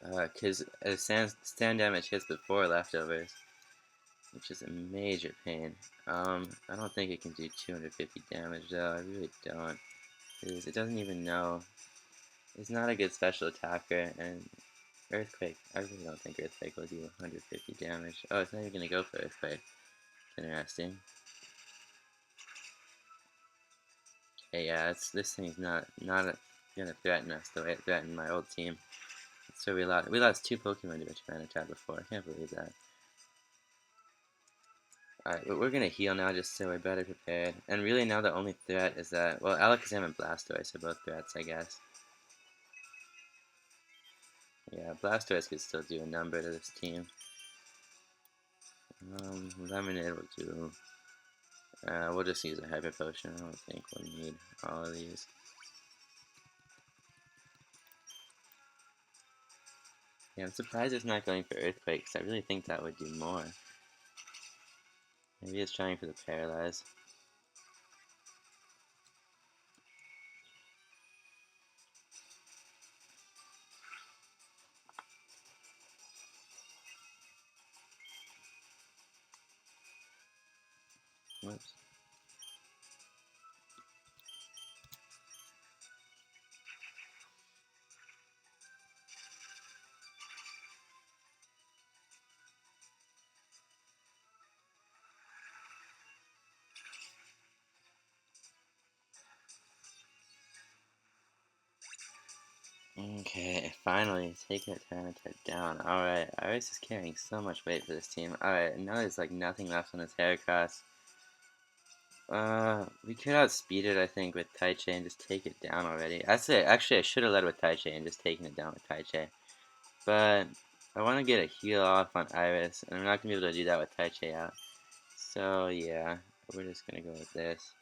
Because stand damage hits before leftovers, which is a major pain. I don't think it can do 250 damage though. I really don't. It doesn't even know. It's not a good special attacker, and Earthquake, I really don't think Earthquake will do 150 damage. Oh, it's not even gonna go for Earthquake. Interesting. Okay, yeah, this thing's not gonna threaten us the way it threatened my old team. So we lost 2 Pokemon to a Tyranitar before. I can't believe that. Alright, but we're gonna heal now just so we're better prepared. And really now the only threat is that, well, Alakazam and Blastoise are both threats, I guess. Yeah, Blastoise could still do a number to this team. Lemonade will do. We'll just use a Hyper Potion. I don't think we'll need all of these. Yeah, I'm surprised it's not going for Earthquake, because I really think that would do more. Maybe it's trying for the Paralyze. Whoops. Okay, finally, take that Tyranitar down. Alright, Iris is carrying so much weight for this team. Alright, now there's like nothing left on this Heracross. We could outspeed it, I think, with Taichi and just take it down already. Actually, I should have led with Taichi and just taken it down with Taichi. But I want to get a heal off on Iris, and I'm not going to be able to do that with Taichi out. So, yeah, we're just going to go with this.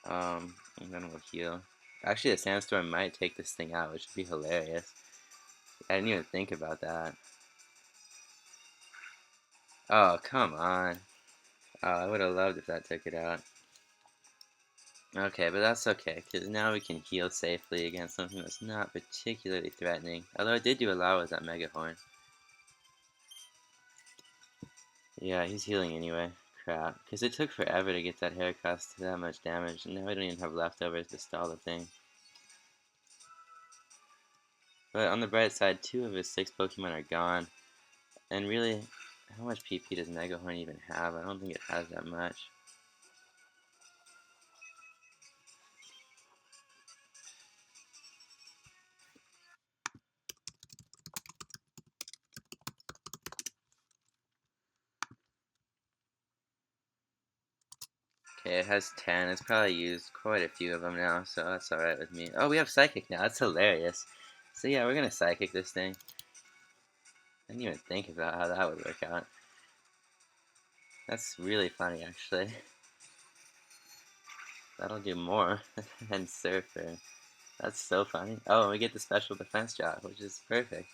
And then we'll heal. Actually, the Sandstorm might take this thing out, which would be hilarious. I didn't even think about that. Oh, come on. Oh, I would have loved if that took it out. Okay, but that's okay, because now we can heal safely against something that's not particularly threatening. Although it did do a lot with that Mega Horn. Yeah, he's healing anyway. Crap. Because it took forever to get that Heracross to that much damage, and now we don't even have leftovers to stall the thing. But on the bright side, 2 of his 6 Pokemon are gone. And really, how much PP does Mega Horn even have? I don't think it has that much. Okay, it has 10. It's probably used quite a few of them now, so that's alright with me. Oh, we have Psychic now. That's hilarious. So yeah, we're gonna Psychic this thing. I didn't even think about how that would work out. That's really funny, actually. That'll do more than Surfer. That's so funny. Oh, and we get the special defense job, which is perfect.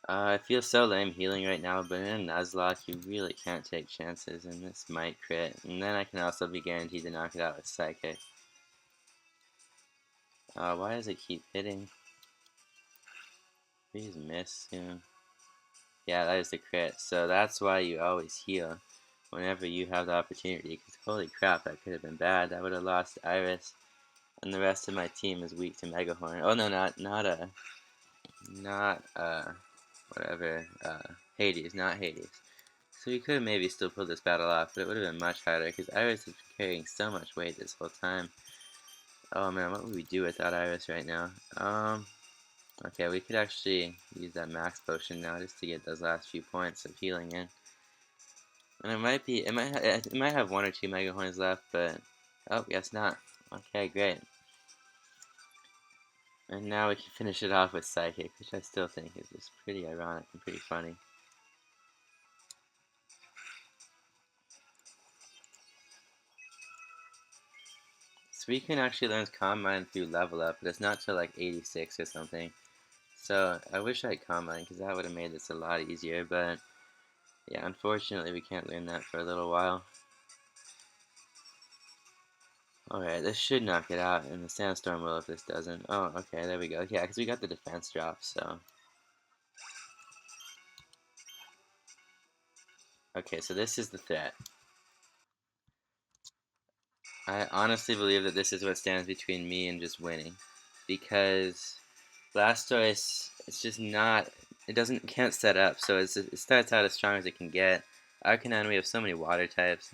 I feel so lame healing right now, but in a Nuzlocke, you really can't take chances, and this might crit. And then I can also be guaranteed to knock it out with Psychic. Why does it keep hitting? Please miss soon. Yeah, that is the crit. So that's why you always heal whenever you have the opportunity. Because holy crap, that could have been bad. I would have lost Iris, and the rest of my team is weak to Mega Horn. Oh no, not whatever. Hades, not Hades. So we could have maybe still pulled this battle off, but it would have been much harder because Iris has been carrying so much weight this whole time. Oh man, what would we do without Iris right now? Okay, we could actually use that max potion now just to get those last few points of healing in. And it might have 1 or 2 Mega Horns left, but oh, guess not. Okay, great. And now we can finish it off with Psychic, which I still think is just pretty ironic and pretty funny. Suicune actually learns Calm Mind through level up, but it's not till like 86 or something. So I wish I had Combine, because that would have made this a lot easier, but yeah, unfortunately we can't learn that for a little while. Alright, this should knock it out, and the Sandstorm will if this doesn't. Oh, okay, there we go. Yeah, because we got the defense drop, so. Okay, so this is the threat. I honestly believe that this is what stands between me and just winning. Because Blastoise, it's just not, can't set up, so it starts out as strong as it can get. Arcanine, we have so many water types.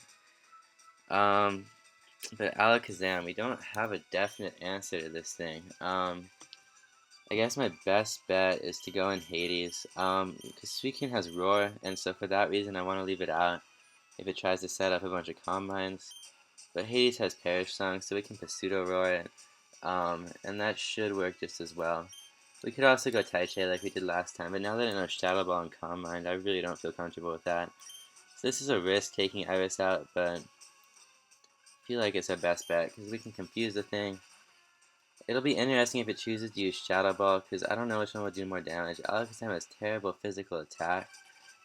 But Alakazam, we don't have a definite answer to this thing. I guess my best bet is to go in Hades, because Suicune has Roar, and so for that reason I want to leave it out if it tries to set up a bunch of Combines. But Hades has Perish Song, so we can Pseudo Roar it, and that should work just as well. We could also go Taichi like we did last time, but now that I know Shadow Ball and Calm Mind, I really don't feel comfortable with that. So this is a risk taking Iris out, but I feel like it's our best bet, because we can confuse the thing. It'll be interesting if it chooses to use Shadow Ball, because I don't know which one will do more damage. Alakazam has terrible physical attack,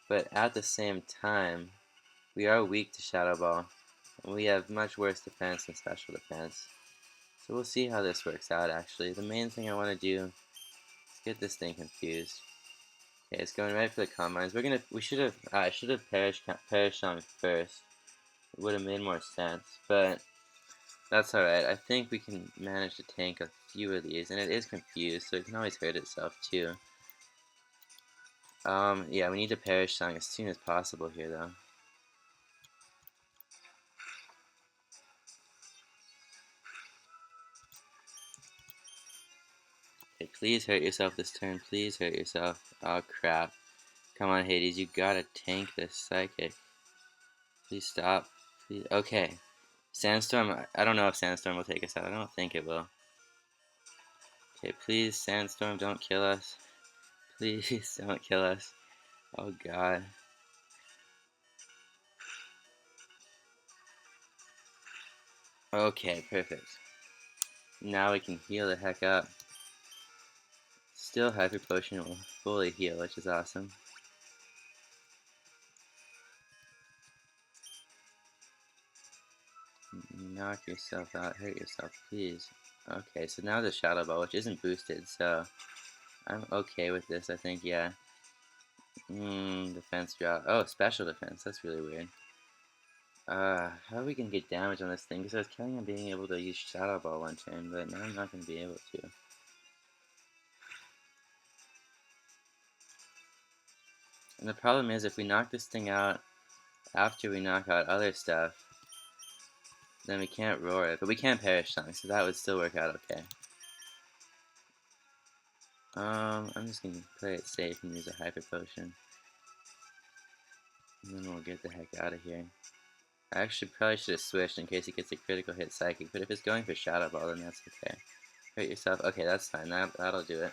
but at the same time, we are weak to Shadow Ball, and we have much worse defense than special defense. So we'll see how this works out, actually. The main thing I want to do is get this thing confused. Okay, it's going right for the Combines. I should have perished on first. It would have made more sense, but that's alright. I think we can manage to tank a few of these, and it is confused, so it can always hurt itself too. Yeah, we need to Perish Song as soon as possible here, though. Okay, please hurt yourself this turn. Please hurt yourself. Oh, crap. Come on, Hades, you gotta tank this Psychic. Please stop. Please. Okay. Sandstorm, I don't know if Sandstorm will take us out. I don't think it will. Okay, please, Sandstorm, don't kill us. Please, don't kill us. Oh, God. Okay, perfect. Now we can heal the heck up. Still Hyper Potion will fully heal, which is awesome. Knock yourself out, hurt yourself, please. Okay, so now the Shadow Ball, which isn't boosted, so I'm okay with this, I think, yeah. Defense drop. Oh, special defense, that's really weird. How are we gonna get damage on this thing? Because I was counting on being able to use Shadow Ball one turn, but now I'm not gonna be able to. And the problem is, if we knock this thing out after we knock out other stuff, then we can't roar it, but we can Perish Song, so that would still work out okay. I'm just gonna play it safe and use a Hyper Potion. And then we'll get the heck out of here. I actually probably should have switched in case he gets a critical hit Psychic, but if it's going for Shadow Ball, then that's okay. Hurt yourself. Okay, that's fine. That'll do it.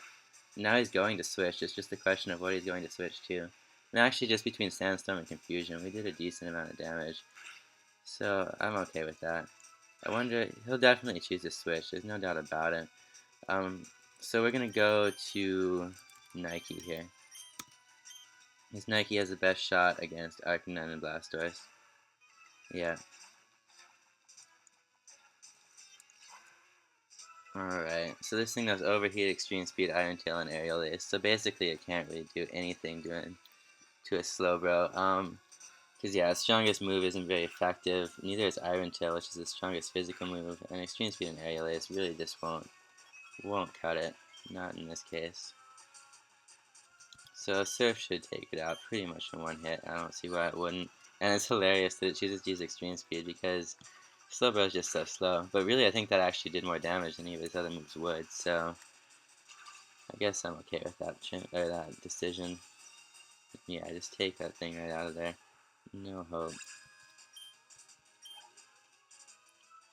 Now he's going to switch. It's just a question of what he's going to switch to. And actually, just between Sandstorm and Confusion, we did a decent amount of damage. So I'm okay with that. I wonder, he'll definitely choose to switch. There's no doubt about it. So we're gonna go to Nike here. His Nike has the best shot against Arcanine and Blastoise. Yeah. Alright, so this thing does Overheat, Extreme Speed, Iron Tail, and Aerial Ace. So basically it can't really do anything to a Slowbro. Because yeah, its strongest move isn't very effective. Neither is Iron Tail, which is the strongest physical move. And Extreme Speed and Aerial Ace really just won't cut it. Not in this case. So Surf should take it out pretty much in one hit. I don't see why it wouldn't. And it's hilarious that it chooses to use Extreme Speed because Slowbro is just so slow. But really, I think that actually did more damage than any of his other moves would. So I guess I'm okay with that decision. Yeah, just take that thing right out of there. No hope.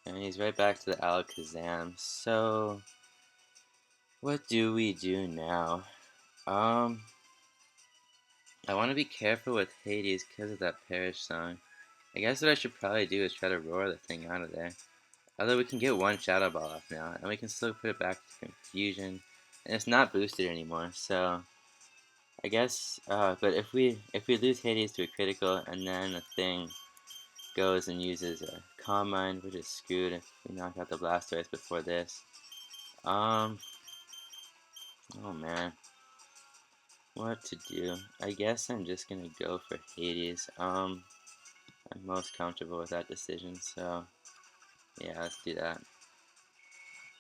And he's right back to the Alakazam. So what do we do now? I want to be careful with Hades because of that Perish Song. I guess what I should probably do is try to roar the thing out of there. Although we can get one Shadow Ball off now, and we can still put it back to Confusion, and it's not boosted anymore. So I guess, but if we lose Hades to a critical, and then a thing goes and uses a Calm Mind, we're just screwed if we knock out the Blastoise before this. Oh man, what to do? I guess I'm just gonna go for Hades. I'm most comfortable with that decision, so yeah, let's do that.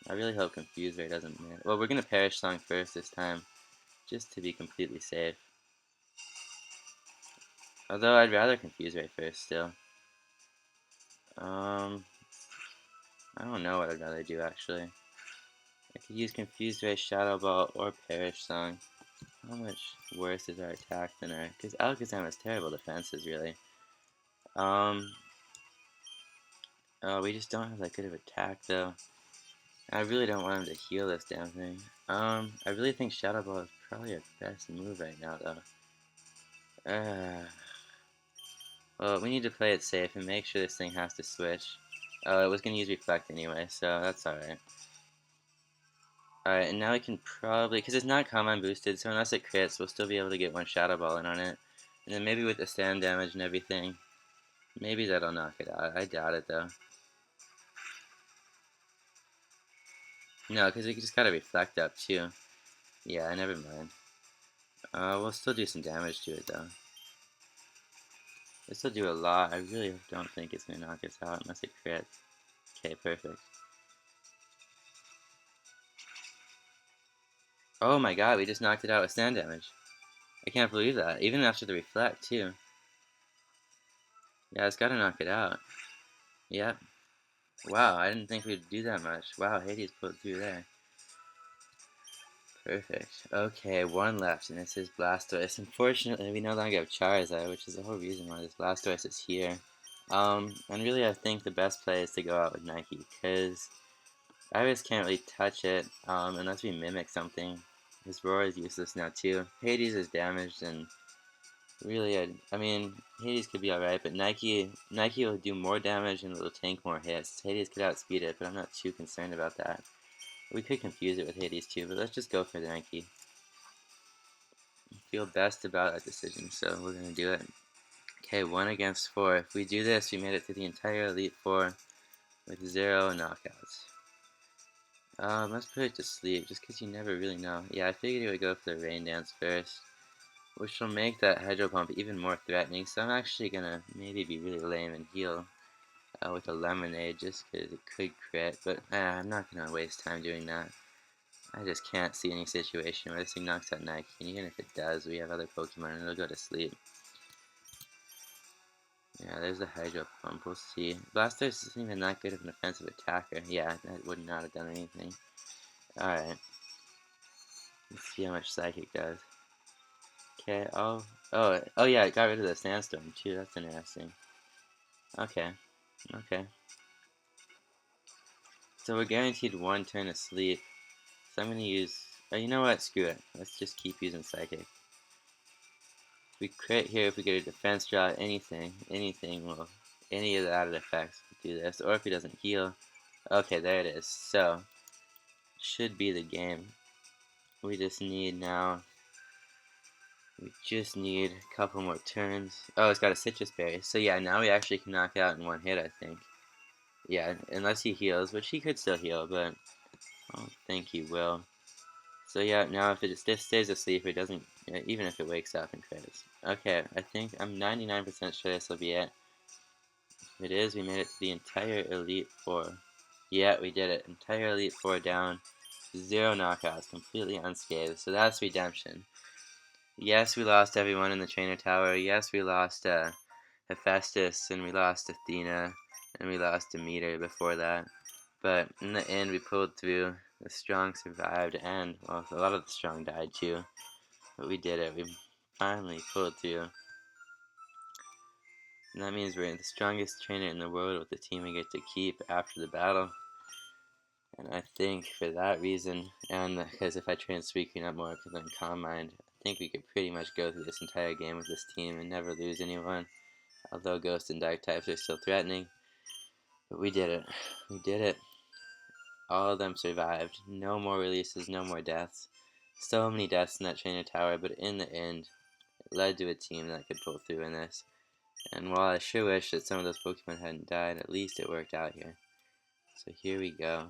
I really hope Confuse Ray doesn't miss. Well, we're gonna Perish Song first this time, just to be completely safe. Although I'd rather Confuse Ray first still. I don't know what I'd rather do actually. I could use Confused Ray, Shadow Ball, or Perish Song. How much worse is our attack than our... Because Alakazam has terrible defenses, really. Oh, we just don't have that good of attack, though. I really don't want him to heal this damn thing. I really think Shadow Ball is probably our best move right now, though. Well, we need to play it safe and make sure this thing has to switch. Oh, it was going to use Reflect anyway, so that's alright. Alright, and now we can probably, because it's not Common boosted, so unless it crits, we'll still be able to get one Shadow Ball in on it. And then maybe with the stand damage and everything, maybe that'll knock it out. I doubt it, though. No, because we just gotta Reflect up, too. Yeah, never mind. We'll still do some damage to it, though. We'll still do a lot. I really don't think it's gonna knock us out unless it crits. Okay, perfect. Oh my god, we just knocked it out with stand damage. I can't believe that. Even after the Reflect, too. Yeah, it's gotta knock it out. Yep. Wow, I didn't think we'd do that much. Wow, Hades pulled through there. Perfect. Okay, one left, and it's his Blastoise. Unfortunately, we no longer have Charizard, which is the whole reason why this Blastoise is here. And really I think the best play is to go out with Nike, because Iris can't really touch it, unless we mimic something. His Roar is useless now too. Hades is damaged, and really, I mean, Hades could be alright, but Nike will do more damage and it'll tank more hits. Hades could outspeed it, but I'm not too concerned about that. We could confuse it with Hades too, but let's just go for the Nike. Feel best about that decision, so we're gonna do it. Okay, 1 against 4. If we do this, we made it through the entire Elite Four with 0 knockouts. Let's put it to sleep, just because you never really know. Yeah, I figured it would go for the Rain Dance first, which will make that Hydro Pump even more threatening, so I'm actually gonna maybe be really lame and heal with a Lemonade, just because it could crit, but I'm not gonna waste time doing that. I just can't see any situation where this thing knocks out Nike, and even if it does, we have other Pokemon and it'll go to sleep. Yeah, there's the Hydro Pump, we'll see. Blastoise isn't even that good of an offensive attacker. Yeah, that would not have done anything. Alright. Let's see how much Psychic does. Okay, oh yeah, it got rid of the Sandstorm too, that's interesting. Okay, okay. So we're guaranteed 1 turn of sleep. So I'm gonna use, oh, you know what, screw it. Let's just keep using Psychic. If we crit here, if we get a defense draw, anything will, any of the added effects will do this. Or if he doesn't heal. Okay, there it is. So, should be the game. We just need now, we just need a couple more turns. Oh, it's got a Citrus Berry. So yeah, now we actually can knock out in 1 hit, I think. Yeah, unless he heals, which he could still heal, but I don't think he will. So yeah, now if it just stays asleep, it doesn't, even if it wakes up and crits. Okay, I think I'm 99% sure this will be it. If it is, we made it to the entire Elite Four. Yeah, we did it. Entire Elite Four down. 0 knockouts, completely unscathed. So that's redemption. Yes, we lost everyone in the Trainer Tower. Yes, we lost Hephaestus, and we lost Athena, and we lost Demeter before that. But in the end, we pulled through. The strong survived, and well, a lot of the strong died too. But we did it. We finally pulled through. And that means we're the strongest trainer in the world with the team we get to keep after the battle. And I think for that reason, and because if I train Suicune up more than Calm Mind, I think we could pretty much go through this entire game with this team and never lose anyone. Although Ghost and Dark types are still threatening. But we did it. We did it. All of them survived. No more releases, no more deaths. So many deaths in that trainer tower, but in the end, it led to a team that could pull through in this. And while I sure wish that some of those Pokemon hadn't died, at least it worked out here. So here we go.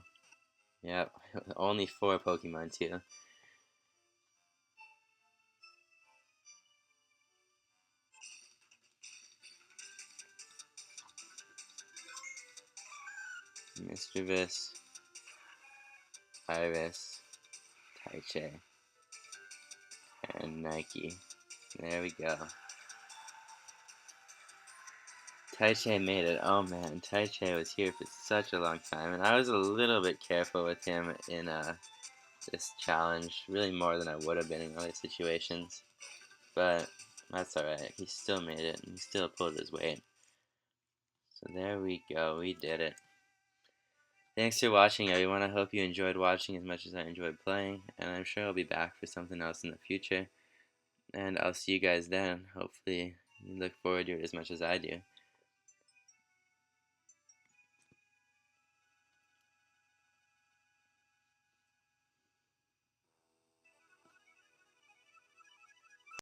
Yep, only 4 Pokemon too. Mischievous, Iris, Taiche, and Nike. There we go. Taiche made it. Oh man, Taiche was here for such a long time, and I was a little bit careful with him in this challenge, really more than I would have been in other situations. But that's alright, he still made it, and he still pulled his weight. So there we go, we did it. Thanks for watching, everyone. I hope you enjoyed watching as much as I enjoyed playing, and I'm sure I'll be back for something else in the future. And I'll see you guys then. Hopefully, you look forward to it as much as I do.